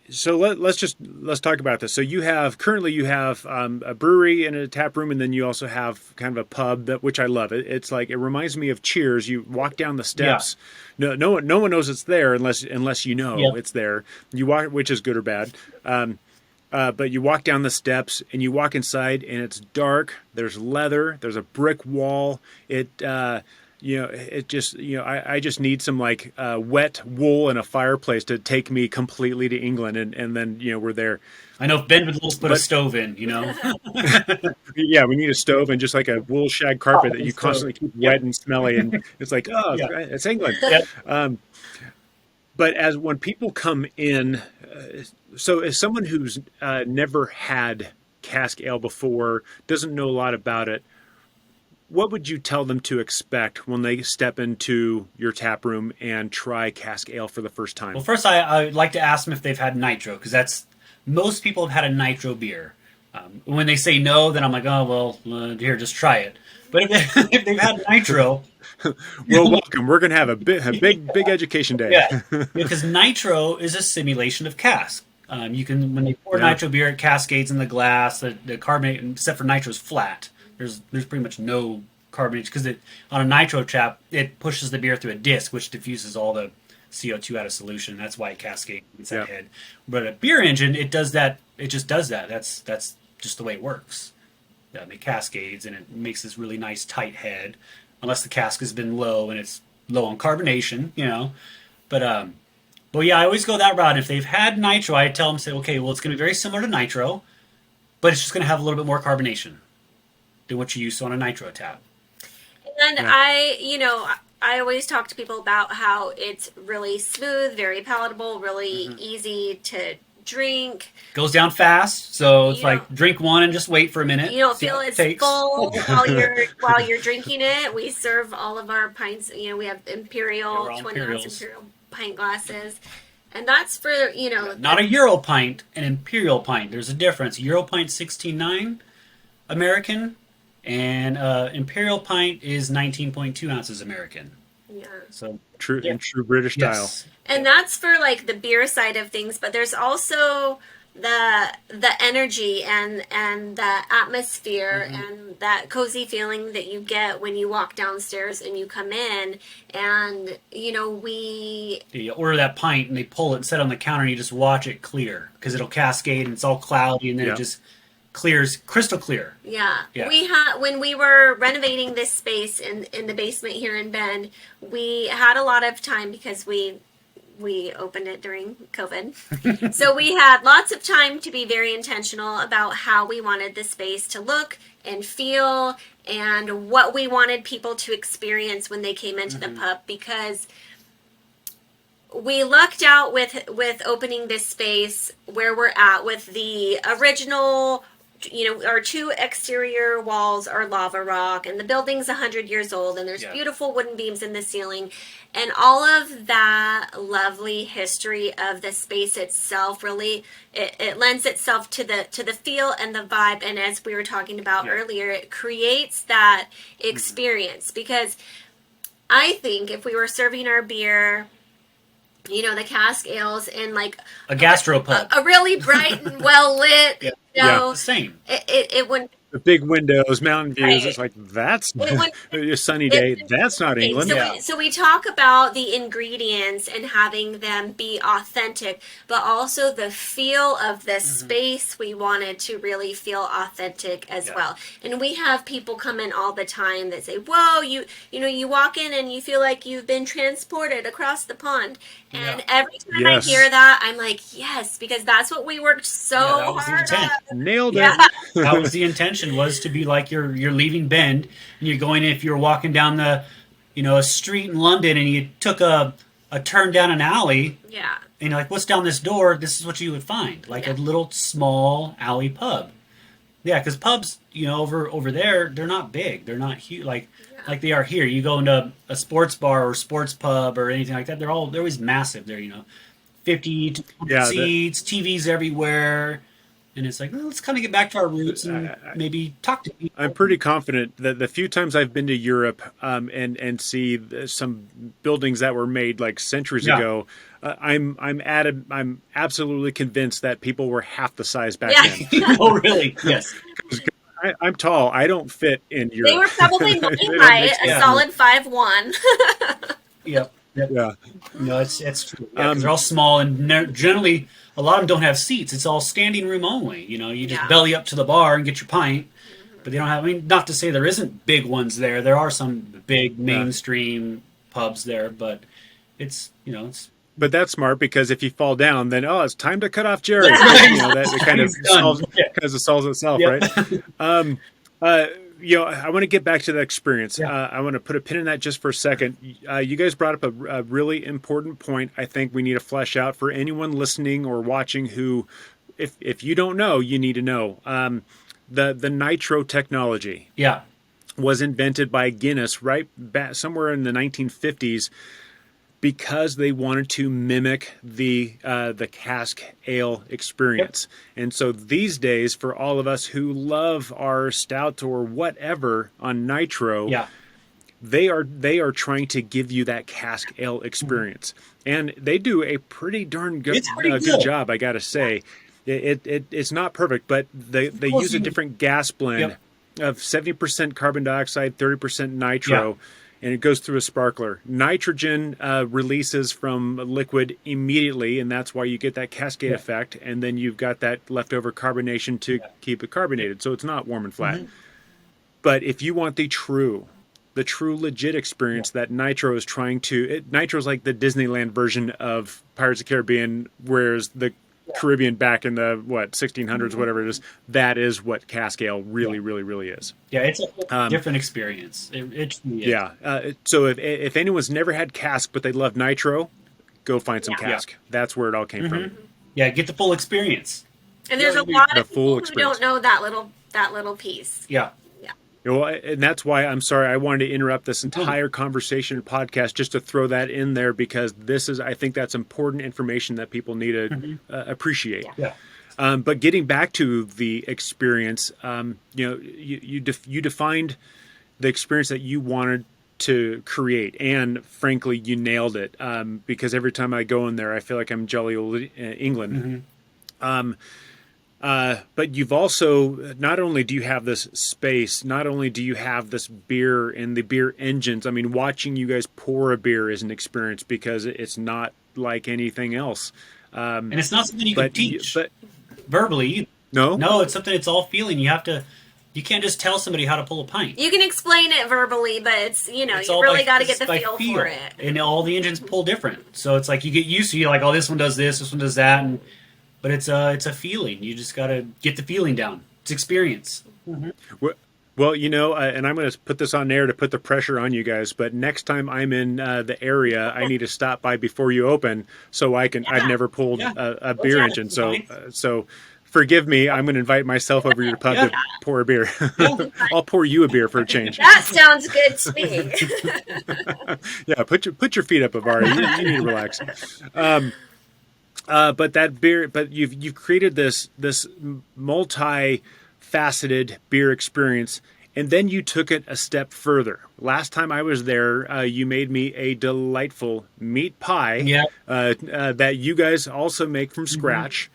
So let's talk about this. So you have a brewery and a tap room, and then you also have kind of a pub which I love. It's like it reminds me of Cheers. You walk down the steps. Yeah. No one knows it's there unless it's there. You walk, which is good or bad. But you walk down the steps and you walk inside, and it's dark. There's leather. There's a brick wall. I just need some wet wool and a fireplace to take me completely to England, and then we're there. I know Ben would put a stove in, Yeah, we need a stove and just like a wool shag carpet that you constantly keep wet and smelly, and it's like, it's England. Yep. But when people come in, so as someone who's never had cask ale before, doesn't know a lot about it, what would you tell them to expect when they step into your tap room and try cask ale for the first time? Well, first I would like to ask them if they've had nitro, because most people have had a nitro beer. When they say no, then I'm like, oh, well, here, just try it. But if they've had nitro, Well, welcome. We're gonna have a big education day. Yeah, because nitro is a simulation of cask. You can when they pour Yeah. nitro beer, it cascades in the glass. The carbonate, except for nitro, is flat. There's pretty much no carbonate because on a nitro trap it pushes the beer through a disc, which diffuses all the CO2 out of solution. That's why it cascades inside Yeah. the head. But a beer engine, it does that. It just does that. That's just the way it works. It cascades and it makes this really nice tight head, unless the cask has been low and it's low on carbonation, But yeah, I always go that route. If they've had nitro, I tell them, say, okay, well, it's going to be very similar to nitro, but it's just going to have a little bit more carbonation than what you use on a nitro tap. And I always talk to people about how it's really smooth, very palatable, really easy to drink. Goes down fast, so it's You like drink one and just wait for a minute. You don't see feel how it it's takes. full while you're drinking it. We serve all of our pints. We have Imperial, Yeah, 20 ounce Imperials. Imperial pint glasses, and that's for Not a Euro pint, an Imperial pint. There's a difference. Euro pint 16.9 American, and Imperial pint is 19.2 ounces American. Yeah. So True Yeah. in true British style. yes, And that's for like the beer side of things, but there's also the energy and the atmosphere and that cozy feeling that you get when you walk downstairs and you come in, and you order that pint and they pull it and set it on the counter and you just watch it clear because it'll cascade and it's all cloudy and then Yeah. it just clears crystal clear. Yeah. Yeah. We had when we were renovating this space in the basement here in Bend, we had a lot of time because we opened it during COVID. So we had lots of time to be very intentional about how we wanted the space to look and feel and what we wanted people to experience when they came into the pub, because we lucked out with opening this space where we're at with the original. Our two exterior walls are lava rock, and the building's 100 years old, and there's Yeah. beautiful wooden beams in the ceiling, and all of that lovely history of the space itself really it lends itself to the feel and the vibe, and as we were talking about Yeah. earlier, it creates that experience. Because I think if we were serving our beer, the cask ales in like A gastropub. a really bright and well lit, Yeah. Yeah. Same. it wouldn't. The big windows, mountain views. Right. It's like that's It a sunny day. That's not Okay, England. So, Yeah. so we talk about the ingredients and having them be authentic, but also the feel of the space we wanted to really feel authentic as Yeah. well. And we have people come in all the time that say, "Whoa, you walk in and you feel like you've been transported across the pond." And Yeah. every time Yes. I hear that, I'm like, "Yes," because that's what we worked so Yeah, that was the hard intent. on. Nailed it. Yeah. That was the intention, was to be like you're leaving Bend and you're going, if you're walking down a street in London and you took a turn down an alley Yeah. and you're like, what's down this door? This is what you would find, like Yeah. a little small alley pub. Yeah, because pubs, over there, they're not big. They're not huge like they are here. You go into a sports bar or sports pub or anything like that, they're always massive. They're 50 to 100 Yeah, seats, TVs everywhere. And it's like, well, let's kind of get back to our roots and maybe talk to people. I'm pretty confident that the few times I've been to Europe and see some buildings that were made like centuries Yeah. ago, I'm absolutely convinced that people were half the size back Yeah. then. Oh, really? Yes. I'm tall. I don't fit in Europe. They were probably They knee don't high, make a sense. solid 5'1". Yep. Yeah. No, it's true. Yeah, 'cause they're all small and generally a lot of them don't have seats. It's all standing room only. You just Yeah. belly up to the bar and get your pint. But they don't have. I mean, not to say there isn't big ones there. There are some big mainstream pubs there, but it's. But that's smart because if you fall down, then it's time to cut off Jerry. Yeah. That kind of It's done. solves itself, Yeah. right? I want to get back to the experience. Yeah. I want to put a pin in that just for a second. You guys brought up a really important point. I think we need to flesh out for anyone listening or watching who, if you don't know, you need to know. The nitro technology Yeah. was invented by Guinness right back somewhere in the 1950s. Because they wanted to mimic the cask ale experience. Yep. And so these days, for all of us who love our stout or whatever on nitro, Yeah. they are trying to give you that cask ale experience, and they do a pretty darn good It's pretty good good. job, I gotta say. It's not perfect, but they Close use a you- different gas blend Yep. of 70% carbon dioxide, 30% nitro, and it goes through a sparkler. Nitrogen releases from liquid immediately, and that's why you get that cascade effect, and then you've got that leftover carbonation to keep it carbonated, so it's not warm and flat. But if you want the true legit experience that Nitro is trying to... Nitro's like the Disneyland version of Pirates of the Caribbean, whereas the Caribbean back in the 1600s, whatever it is, that is what cask ale really is. Yeah, it's a different experience. It truly is. Yeah. So if anyone's never had cask but they love Nitro, go find some cask. That's where it all came from. Yeah, get the full experience. And there's a lot The of full people who don't know that little piece. Yeah. Well, and that's why I'm sorry I wanted to interrupt this entire conversation and podcast just to throw that in there, because I think that's important information that people need to appreciate. Yeah. But getting back to the experience, you defined the experience that you wanted to create, and frankly, you nailed it. Because every time I go in there, I feel like I'm jolly old England. But you've also, not only do you have this space, not only do you have this beer and the beer engines. I mean, watching you guys pour a beer is an experience because it's not like anything else. And it's not something you can teach verbally. No, it's something. It's all feeling. You can't just tell somebody how to pull a pint. You can explain it verbally, but it's you all really by- got to get the by feel for it. And all the engines pull different, so it's like you get used to. You're like, oh, this one does this one does that, but it's a feeling. You just got to get the feeling down. It's experience. Well, and I'm going to put this on air to put the pressure on you guys, but next time I'm in the area, I need to stop by before you open so I can. I've never pulled a beer engine, so forgive me. I'm going to invite myself over to your pub to pour a beer. I'll pour you a beer for a change. That sounds good to me. Yeah, put your feet up, Avara. You need to relax. But that beer, you've created this multi-faceted beer experience, and then you took it a step further. Last time I was there, you made me a delightful meat pie that you guys also make from scratch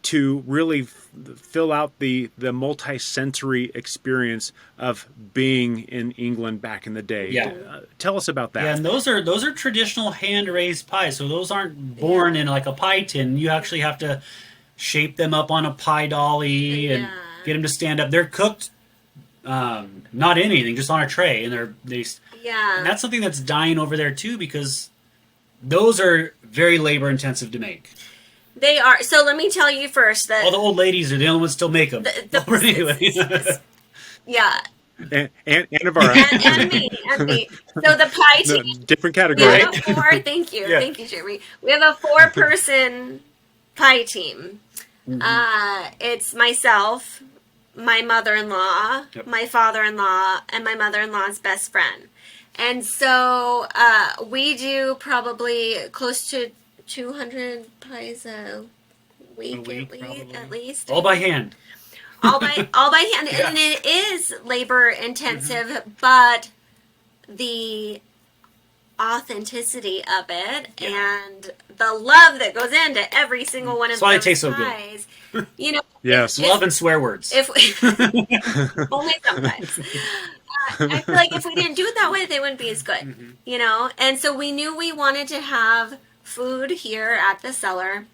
to really fill out the multi-sensory experience of being in England back in the day. Yeah. Tell us about that. Yeah, and those are traditional hand-raised pies. So those aren't born in like a pie tin. You actually have to shape them up on a pie dolly and get them to stand up. They're cooked not in anything, just on a tray, and and that's something that's dying over there too, because those are very labor-intensive to make. They are. So let me tell you first that All the old ladies are the only ones still make them. Yeah. And Avara. and me. So the pie team. Different category. Thank you, Jeremy. We have a 4-person pie team. It's myself, my mother-in-law, my father-in-law, and my mother-in-law's best friend. And so we do probably close to 200 pies a week at least. All by hand. All by hand. And it is labor intensive, but the authenticity of it and the love that goes into every single one of why those it tastes so pies. Yes. Love and swear words. Only sometimes. I feel like if we didn't do it that way, they wouldn't be as good, And so we knew we wanted to have food here at the cellar.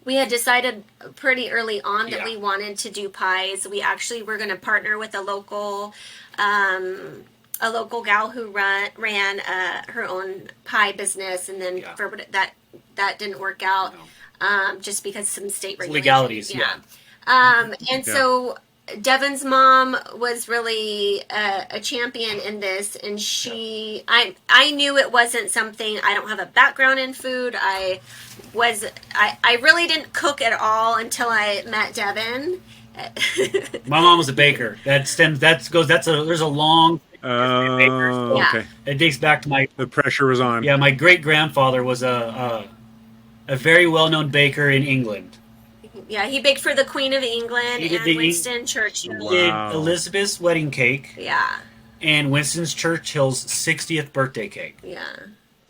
We had decided pretty early on that we wanted to do pies. We actually were going to partner with a local gal who ran her own pie business, and then for that didn't work out just because some state regulations. Legalities, So Deven's mom was really a champion in this, and I knew it wasn't something. I don't have a background in food. I really didn't cook at all until I met Deven. My mom was a baker. There's a long Okay. It dates back to the pressure was on. Yeah, my great grandfather was a very well known baker in England. Yeah, he baked for the Queen of England and Winston Churchill. He did Elizabeth's wedding cake. Yeah. and Winston Churchill's 60th birthday cake. Yeah.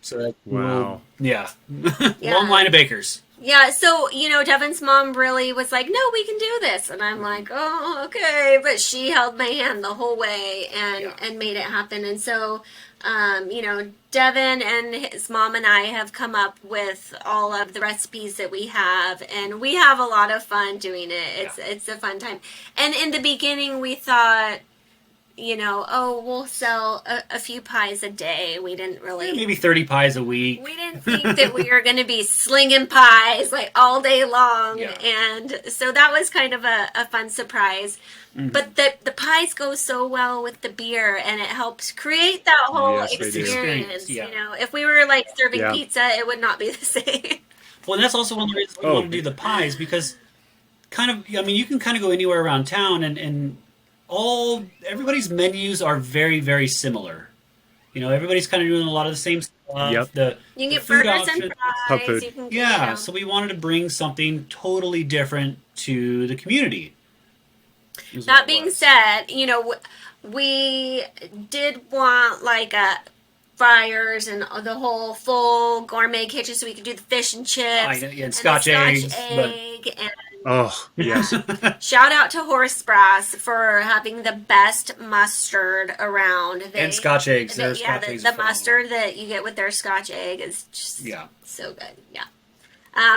So that's Wow. yeah. Yeah. Long line of bakers. Yeah, so, Devin's mom really was like, no, we can do this. And I'm like, oh, okay. But she held my hand the whole way and made it happen. And so, Devin and his mom and I have come up with all of the recipes that we have. And we have a lot of fun doing it. It's a fun time. And in the beginning, we thought, we'll sell a few pies a day. We didn't really... Maybe 30 pies a week. We didn't think that we were going to be slinging pies like all day long. Yeah. And so that was kind of a fun surprise. Mm-hmm. But the pies go so well with the beer, and it helps create that whole experience. Yeah. If we were like serving pizza, it would not be the same. Well, and that's also one of the reasons we want to do the pies, because you can kind of go anywhere around town and everybody's menus are very, very similar. Everybody's kind of doing a lot of the same stuff. Yep. You can get burgers and fries. Food. You can get, so we wanted to bring something totally different to the community. That being said, we did want like fryers and the whole full gourmet kitchen, so we could do the fish and chips and Scotch eggs. Oh, yes. Shout out to Horse Brass for having the best mustard around. And Scotch eggs. The mustard that you get with their Scotch egg is just so good. Yeah.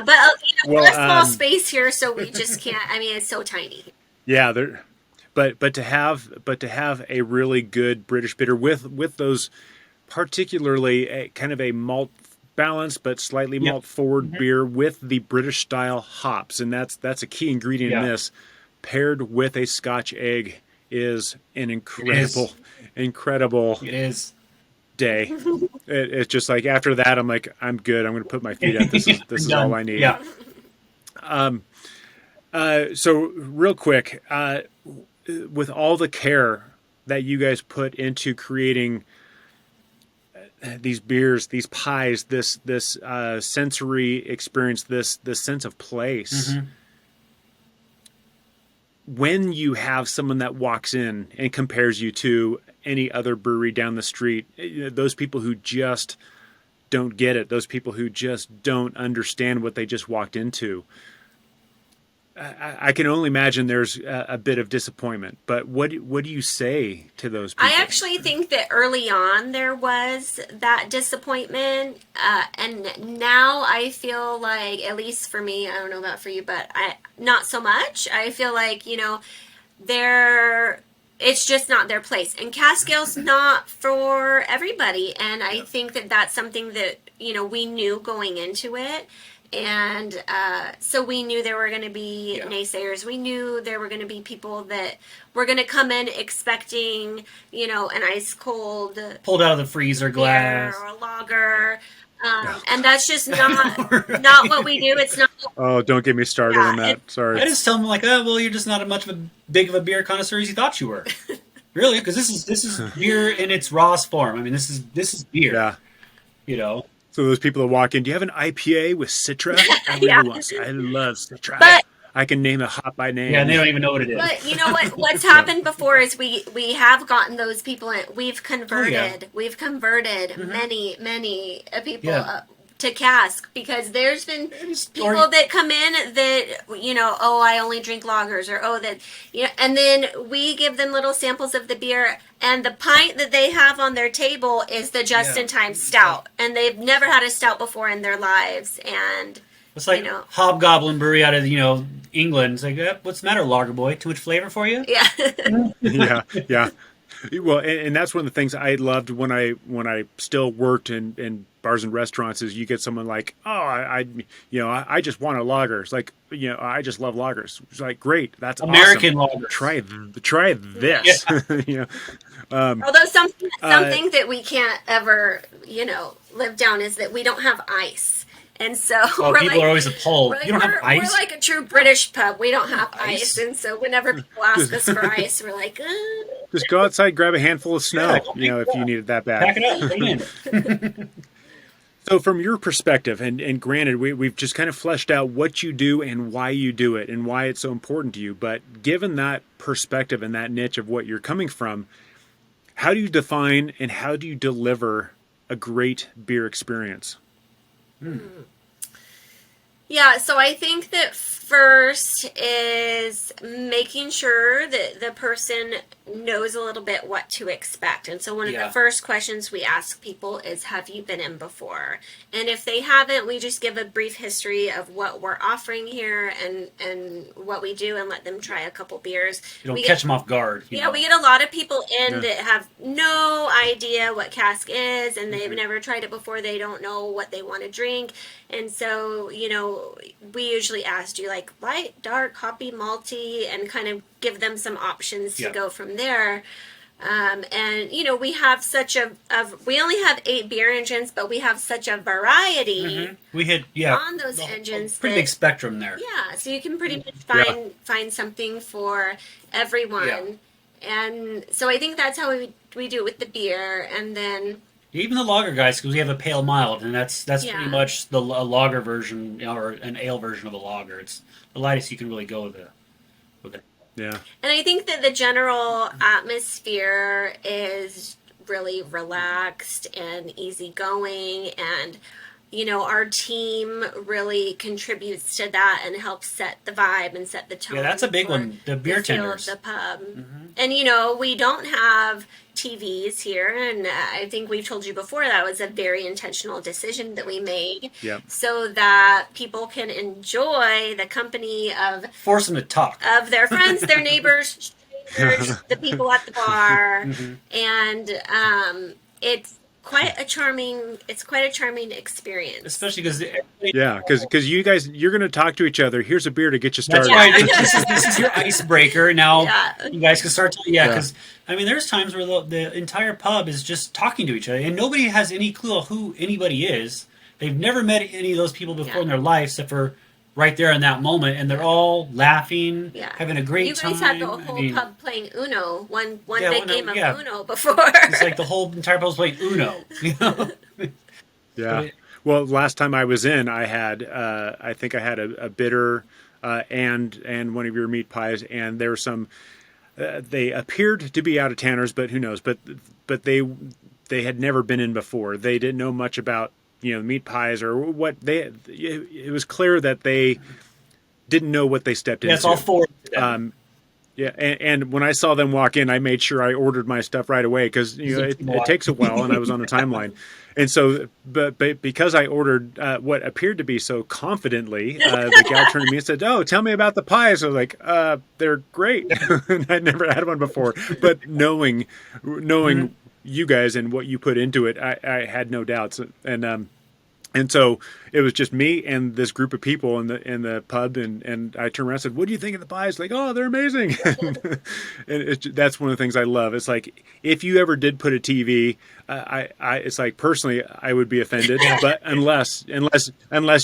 But we're a small space here, so we just can't. It's so tiny. Yeah, but to have a really good British bitter with those, particularly kind of a malt balanced but slightly malt forward beer with the British style hops, and that's a key ingredient in this, paired with a Scotch egg, is an incredible it is day. It's just like after that I'm like, I'm good. I'm going to put my feet up. This is all I need. Yeah. So real quick, with all the care that you guys put into creating these beers, these pies, this sensory experience, this sense of place. Mm-hmm. When you have someone that walks in and compares you to any other brewery down the street, those people who just don't get it, those people who just don't understand what they just walked into, I can only imagine there's a bit of disappointment. But what do you say to those people? I actually think that early on there was that disappointment, and now I feel like, at least for me, I don't know about for you, but not so much. I feel like it's just not their place, and Cask Ale's not for everybody. And I think that that's something that we knew going into it. And so we knew there were going to be naysayers. We knew there were going to be people that were going to come in expecting, an ice cold pulled out of the freezer glass or a lager, and that's just not what we do. It's not. Oh, don't get me started on that. Sorry. I just tell them like, oh, well, you're just not as much of a big of a beer connoisseur as you thought you were. Really, because this is beer in its rawest form. This is beer. Yeah. So those people that walk in, do you have an IPA with Citra? I love Citra. But, I can name a hop by name. Yeah, and they don't even know what it is. But you know what? What's happened before is we have gotten those people in. We've converted. Oh, yeah. We've converted many people to Cask, because there's been people that come in that I only drink lagers, or that and then we give them little samples of the beer, and the pint that they have on their table is the just-in-time stout, and they've never had a stout before in their lives. And it's like Hobgoblin Brewery out of England. It's like, what's the matter, lager boy? Too much flavor for you? Yeah. Yeah. Well, and that's one of the things I loved when I still worked in bars and restaurants, is you get someone like, oh, I just want a lager. It's like, I just love lagers. It's like, great, that's American awesome. lager. Try this. Yeah. Although something that we can't ever live down is that we don't have ice. And so people are always appalled. You don't have ice? We're like a true British pub. We don't have ice. And so whenever people ask us for ice, we're like, just go outside, grab a handful of snow, if you need it that bad. Pack it up. So from your perspective, and granted, we've just kind of fleshed out what you do and why you do it and why it's so important to you. But given that perspective and that niche of what you're coming from, how do you define and how do you deliver a great beer experience? Yeah, so I think that first is making sure that the person knows a little bit what to expect. And so one of the first questions we ask people is, have you been in before? And if they haven't, we just give a brief history of what we're offering here and what we do and let them try a couple beers. You don't catch them off guard. We get a lot of people in that have no idea what Cask is, and they've never tried it before. They don't know what they want to drink. And so, we usually ask, do you like light, dark, hoppy, malty, and kind of give them some options to go from there. And, we have such we only have 8 beer engines, but we have such a variety we had, on those engines. Pretty big spectrum there. Yeah, so you can pretty much find something for everyone. Yeah. And so I think that's how we do it with the beer. And then... Even the lager guys, because we have a pale mild, and that's pretty much a lager version, or an ale version of a lager. It's the lightest you can really go with it. Yeah. And I think that the general atmosphere is really relaxed and easygoing, and our team really contributes to that and helps set the vibe and set the tone. Yeah, that's a big one. The beer tenders. The pub. And we don't have TVs here, and I think we've told you before that was a very intentional decision that we made, so that people can enjoy the company of force them to talk of their friends, their neighbors, strangers, the people at the bar, and it's quite a charming experience, especially because because you guys, you're going to talk to each other. Here's a beer to get you started. That's right. this is your icebreaker. Now you guys can start because there's times where the entire pub is just talking to each other and nobody has any clue of who anybody is. They've never met any of those people before in their life except for right there in that moment, and they're all laughing, having a great time. You guys had the whole pub playing Uno, one big game of Uno before. It's like the whole entire pub's playing Uno. Yeah. Well, last time I was in, I had I think I had a bitter and one of your meat pies, and there were some. They appeared to be out of tanners, but who knows? But they had never been in before. They didn't know much about meat pies or what it was clear that they didn't know what they stepped into. That's all four. And when I saw them walk in, I made sure I ordered my stuff right away because it takes a while, and I was on a timeline. And so, but because I ordered what appeared to be so confidently, the gal turned to me and said, "Oh, tell me about the pies." I was like, "They're great." I'd never had one before, but knowing you guys and what you put into it, I had no doubts, and so it was just me and this group of people in the pub, and I turned around and said, "What do you think of the pies?" Like, "Oh, they're amazing." And that's one of the things I love. It's like if you ever did put a TV, it's like personally I would be offended, but unless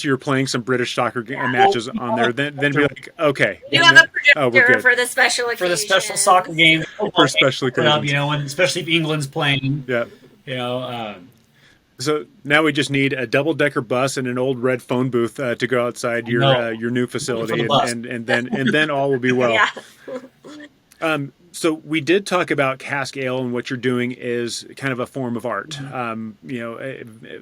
you're playing some British soccer matches on there, then be like, okay, you have a projector for the special occasion, for the special soccer game, for special occasions, and especially if England's playing, So now we just need a double-decker bus and an old red phone booth to go outside your new facility, and then all will be well. So we did talk about cask ale, and what you're doing is kind of a form of art,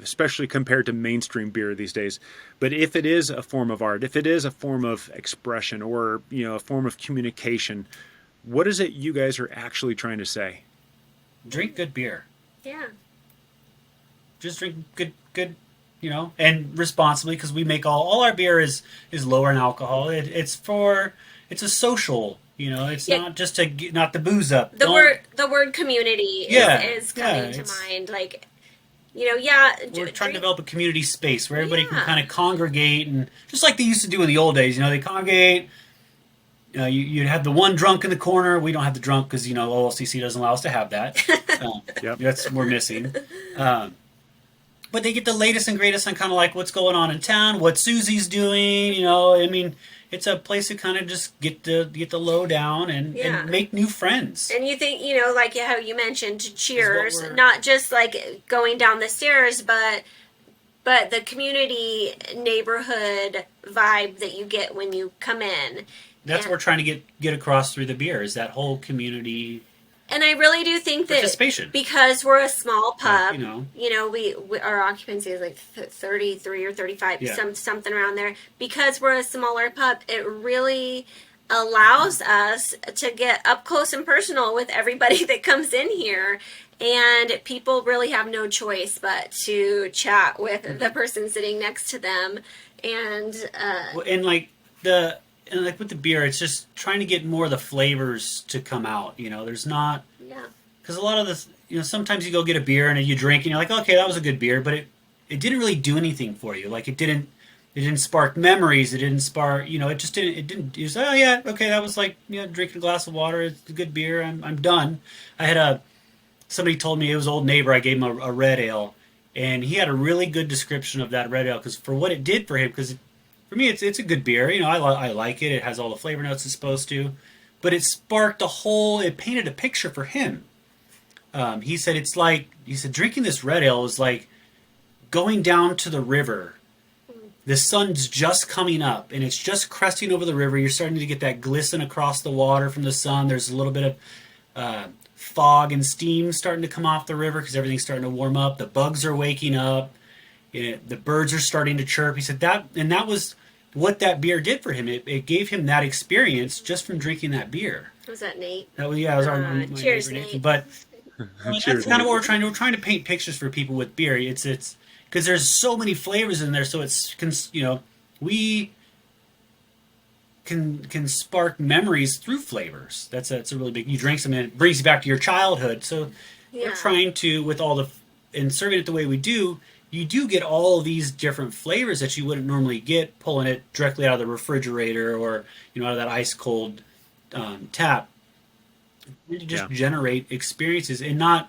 especially compared to mainstream beer these days. But if it is a form of art, if it is a form of expression or a form of communication, what is it you guys are actually trying to say? Drink good beer. Yeah. Just drink good, and responsibly, because we make all our beer is lower in alcohol. It's a social, it's not just not to booze up. The word community is coming to mind. Like, we're trying to develop a community space where everybody can kind of congregate, and just like they used to do in the old days, they congregate. You'd have the one drunk in the corner. We don't have the drunk because OLCC doesn't allow us to have that. That's we're missing. But they get the latest and greatest on kind of like what's going on in town, what Susie's doing. It's a place to kind of just get the lowdown and make new friends. And you think, like how you mentioned, cheers, not just like going down the stairs, but the community neighborhood vibe that you get when you come in. That's what we're trying to get across through the beer, is that whole community And I really do think that participation. because we're a small pub, you know. we our occupancy is like 33 or 35, Yeah. something around there. Because we're a smaller pub, it really allows us to get up close and personal with everybody that comes in here. And people really have no choice but to chat with the person sitting next to them. And Well, and like with the beer, it's just trying to get more of the flavors to come out. You know, there's not, yeah, because a lot of this, you know, sometimes you go get a beer and you drink and you're like, okay, that was a good beer, but it didn't really do anything for you. Like it didn't spark memories. It didn't spark, you know, it was, oh yeah, okay, that was like, you know, drinking a glass of water. It's a good beer. I'm done. I had somebody told me, it was an old neighbor. I gave him a red ale, and he had a really good description of that red ale because for what it did for him, because for me, it's a good beer. You know, I like it. It has all the flavor notes it's supposed to, but it sparked it painted a picture for him. He said drinking this red ale is like going down to the river. The sun's just coming up, and it's just cresting over the river. You're starting to get that glisten across the water from the sun. There's a little bit of fog and steam starting to come off the river because everything's starting to warm up. The bugs are waking up. The birds are starting to chirp. He said that was what that beer did for him. It gave him that experience just from drinking that beer. Was that Nate? That was, yeah, it was my cheers, neighbor, Nate. But that's kind of what we're trying to. We're trying to paint pictures for people with beer. It's because there's so many flavors in there. So we can spark memories through flavors. That's a really big. You drink something, and it brings you back to your childhood. So we're trying to, with all and serving it the way we do. You do get all these different flavors that you wouldn't normally get pulling it directly out of the refrigerator or out of that ice cold tap. You just generate experiences and not.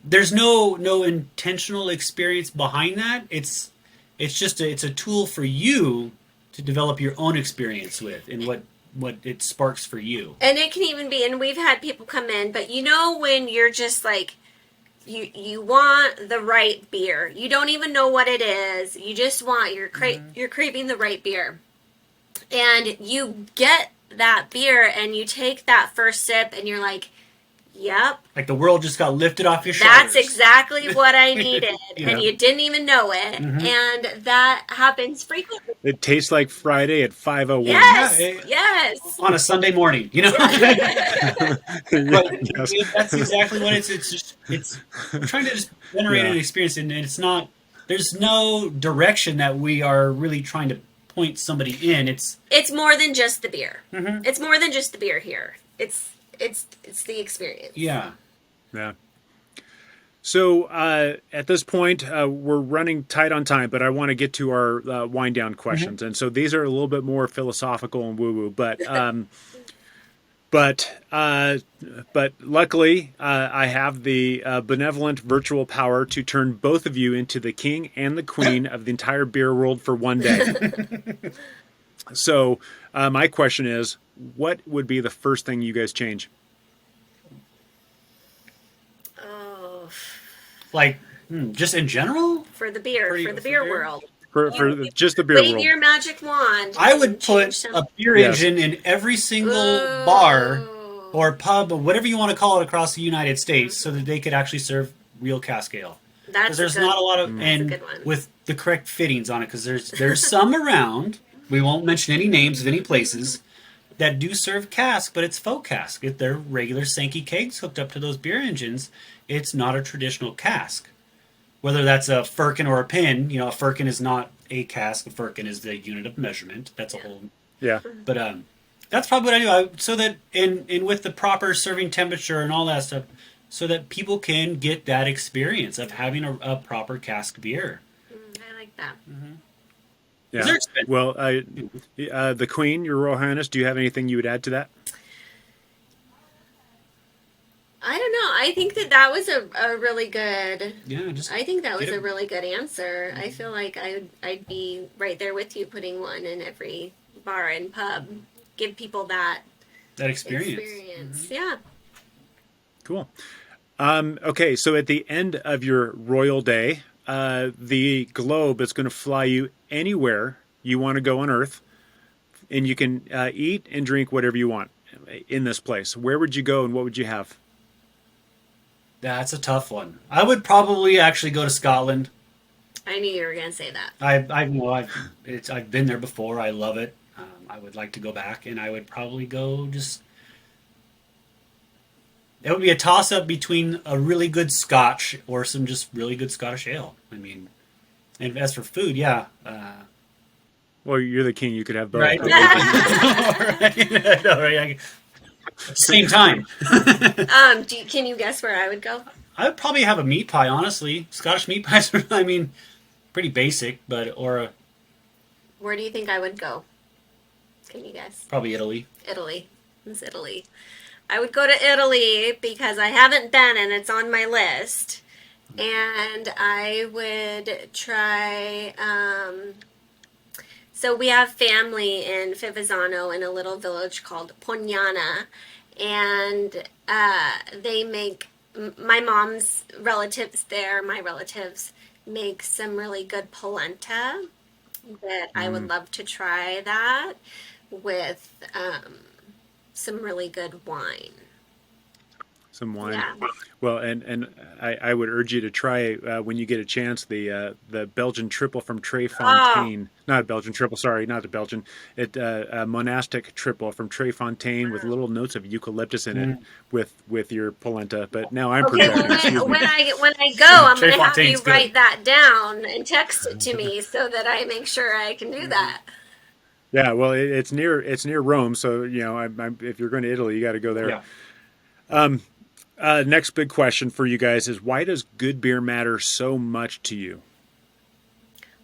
There's no intentional experience behind that. It's just it's a tool for you to develop your own experience with and what it sparks for you. And it can even be, and we've had people come in, but when you're just like. You want the right beer. You don't even know what it is. You just want you're craving the right beer. And you get that beer and you take that first sip and you're like, yep. Like the world just got lifted off your shoulders. That's exactly what I needed. And you didn't even know it. Mm-hmm. And that happens frequently. It tastes like Friday at 5:01. Yes. On a Sunday morning, But that's exactly what it's trying to just generate an experience, and it's not. There's no direction that we are really trying to point somebody in. It's more than just the beer. Mm-hmm. It's more than just the beer here. It's the experience. Yeah. So at this point, we're running tight on time, but I want to get to our wind down questions, and so these are a little bit more philosophical and woo woo, but luckily I have the benevolent virtual power to turn both of you into the king and the queen of the entire beer world for one day. So my question is, what would be the first thing you guys change? Oh. Like, just in general? For the beer world. For just the beer world. Wave your magic wand. I would put a beer engine in every single bar or pub or whatever you want to call it across the United States so that they could actually serve real cask ale. Because there's not a lot of, and with the correct fittings on it, because there's some around, we won't mention any names of any places, that do serve cask, but it's faux cask. If they're regular Sankey kegs hooked up to those beer engines, it's not a traditional cask. Whether that's a firkin or a pin, a firkin is not a cask. A firkin is the unit of measurement. That's a whole... Yeah. But that's probably what I do. So that, in with the proper serving temperature and all that stuff, so that people can get that experience of having a proper cask beer. I like that. Mm-hmm. Yeah. Well, the Queen, Your Royal Highness, do you have anything you would add to that? I don't know. I think that was a really good. Yeah, I think that was a really good answer. Mm-hmm. I feel like I'd be right there with you, putting one in every bar and pub. Give people that experience. Mm-hmm. Yeah. Cool. Okay, so at the end of your royal day, the globe is going to fly you anywhere you want to go on Earth, and you can eat and drink whatever you want in this place. Where would you go and what would you have? That's a tough one. I would probably actually go to Scotland. I knew you were going to say that. I've been there before. I love it. I would like to go back, and I would probably go just. It would be a toss up between a really good Scotch or some just really good Scottish ale. I mean, and as for food, yeah. Well, you're the king. You could have both. Right. Right. No, right. Same time. Can you guess where I would go? I would probably have a meat pie, honestly. Scottish meat pies are, I mean, pretty basic, or Where do you think I would go? Can you guess? probably Italy. Italy. It's Italy. I would go to Italy because I haven't been and it's on my list. And I would try. So we have family in Fivizzano in a little village called Pognana, and they make my mom's relatives there. My relatives make some really good polenta that I would love to try that with some really good wine. Some wine. Yeah. Well, and I would urge you to try when you get a chance the Belgian triple from Tres Fontaine. Not Belgian triple, sorry, not the Belgian. A monastic triple from Tres Fontaine with little notes of eucalyptus in it with your polenta. But now I'm Okay, projecting. well, when I go, I'm Tres going to have you Fontaine's good. write that down and text it to me so that I make sure I can do that. Yeah, well, it's near Rome, so if you're going to Italy, you got to go there. Yeah. Next big question for you guys is, why does good beer matter so much to you?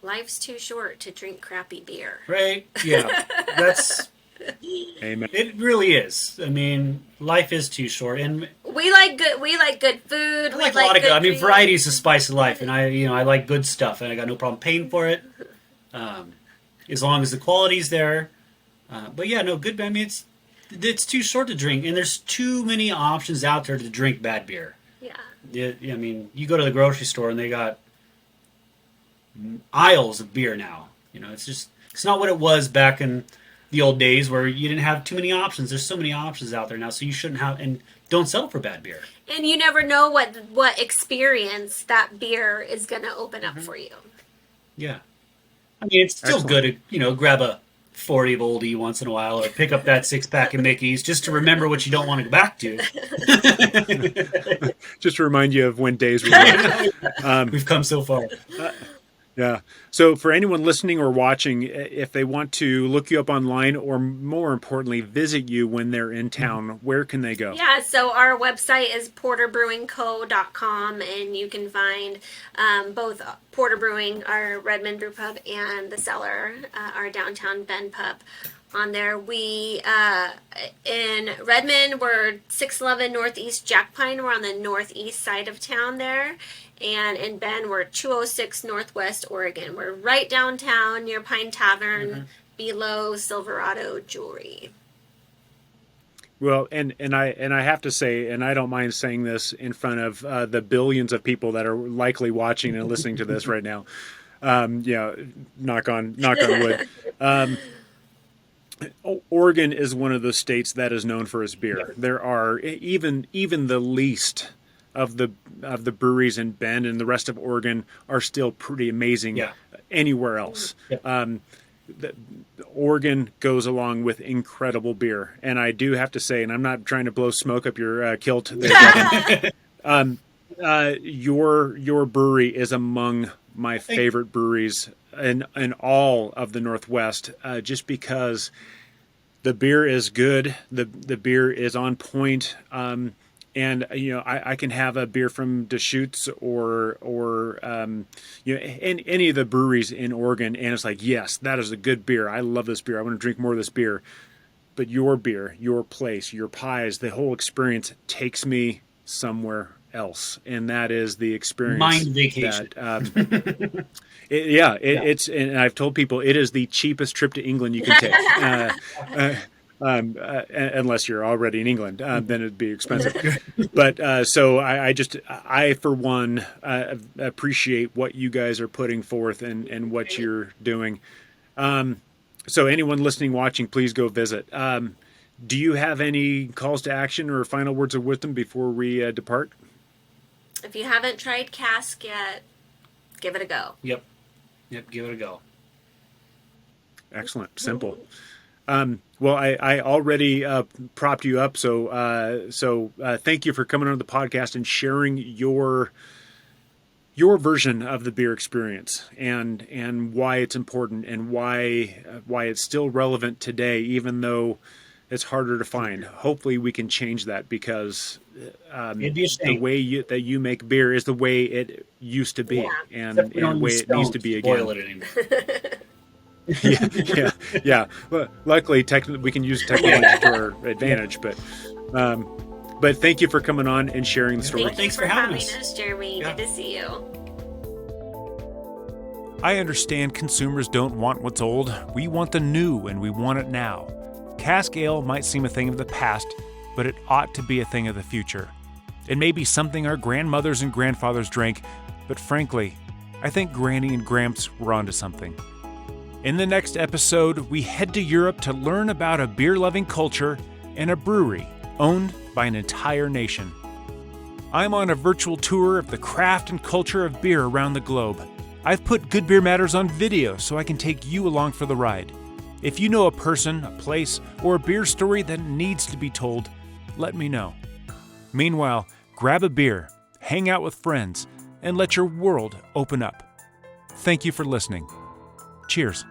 Life's too short to drink crappy beer. Right? Yeah. That's. Amen. It really is. I mean, life is too short, and We like good food. I We like a lot of good good. I mean, drink. variety is the spice of life, and I like good stuff, and I got no problem paying for it, as long as the quality's there. But yeah, no good. I mean, it's too short to drink, and there's too many options out there to drink bad beer. Yeah. I mean, you go to the grocery store and they got aisles of beer now. It's not what it was back in the old days where you didn't have too many options. There's so many options out there now, so you shouldn't have, and don't settle for bad beer. And you never know what experience that beer is going to open up for you. Yeah. I mean, it's still Excellent. good to, grab a 40 of oldie once in a while, or pick up that 6-pack of Mickey's just to remember what you don't want to go back to. Just to remind you of when days were. We've come so far. Yeah. So for anyone listening or watching, if they want to look you up online, or more importantly, visit you when they're in town, where can they go? Yeah, so our website is porterbrewingco.com, and you can find both Porter Brewing, our Redmond Brew Pub, and The Cellar, our downtown Bend Pub on there. We, in Redmond, we're 611 Northeast Jack Pine. We're on the northeast side of town there. And in Bend, we're 206 Northwest Oregon. We're right downtown near Pine Tavern, below Silverado Jewelry. Well, and I have to say, and I don't mind saying this in front of the billions of people that are likely watching and listening to this right now. Knock on wood. Oregon is one of the states that is known for its beer. There are even the least of the breweries in Bend and the rest of Oregon are still pretty amazing anywhere else. Oregon goes along with incredible beer, and I do have to say, and I'm not trying to blow smoke up your kilt there, your brewery is among my favorite breweries in all of the Northwest, just because the beer is good, the beer is on point. And I can have a beer from Deschutes or any of the breweries in Oregon, and it's like, yes, that is a good beer. I love this beer. I want to drink more of this beer. But your beer, your place, your pies, the whole experience takes me somewhere else, and that is the experience. Mind vacation. It's, and I've told people it is the cheapest trip to England you can take. Unless you're already in England, then it'd be expensive. But so I for one appreciate what you guys are putting forth and what you're doing. So anyone listening, watching, please go visit. Do you have any calls to action or final words of wisdom before we depart? If you haven't tried Cask yet, give it a go. Yep, give it a go. Excellent. Simple. Well, I already propped you up, so thank you for coming on the podcast and sharing your version of the beer experience and why it's important and why it's still relevant today, even though it's harder to find. Hopefully, we can change that, because It'd be a shame. the way that you make beer is the way it used to be, and the way it needs to be again. Spoil it anymore. yeah. Well, luckily, we can use technology to our advantage, but thank you for coming on and sharing the story. Thanks for having us, Jeremy. Yeah. Good to see you. I understand consumers don't want what's old. We want the new, and we want it now. Cask Ale might seem a thing of the past, but it ought to be a thing of the future. It may be something our grandmothers and grandfathers drank, but frankly, I think Granny and Gramps were onto something. In the next episode, we head to Europe to learn about a beer-loving culture and a brewery owned by an entire nation. I'm on a virtual tour of the craft and culture of beer around the globe. I've put Good Beer Matters on video so I can take you along for the ride. If you know a person, a place, or a beer story that needs to be told, let me know. Meanwhile, grab a beer, hang out with friends, and let your world open up. Thank you for listening. Cheers.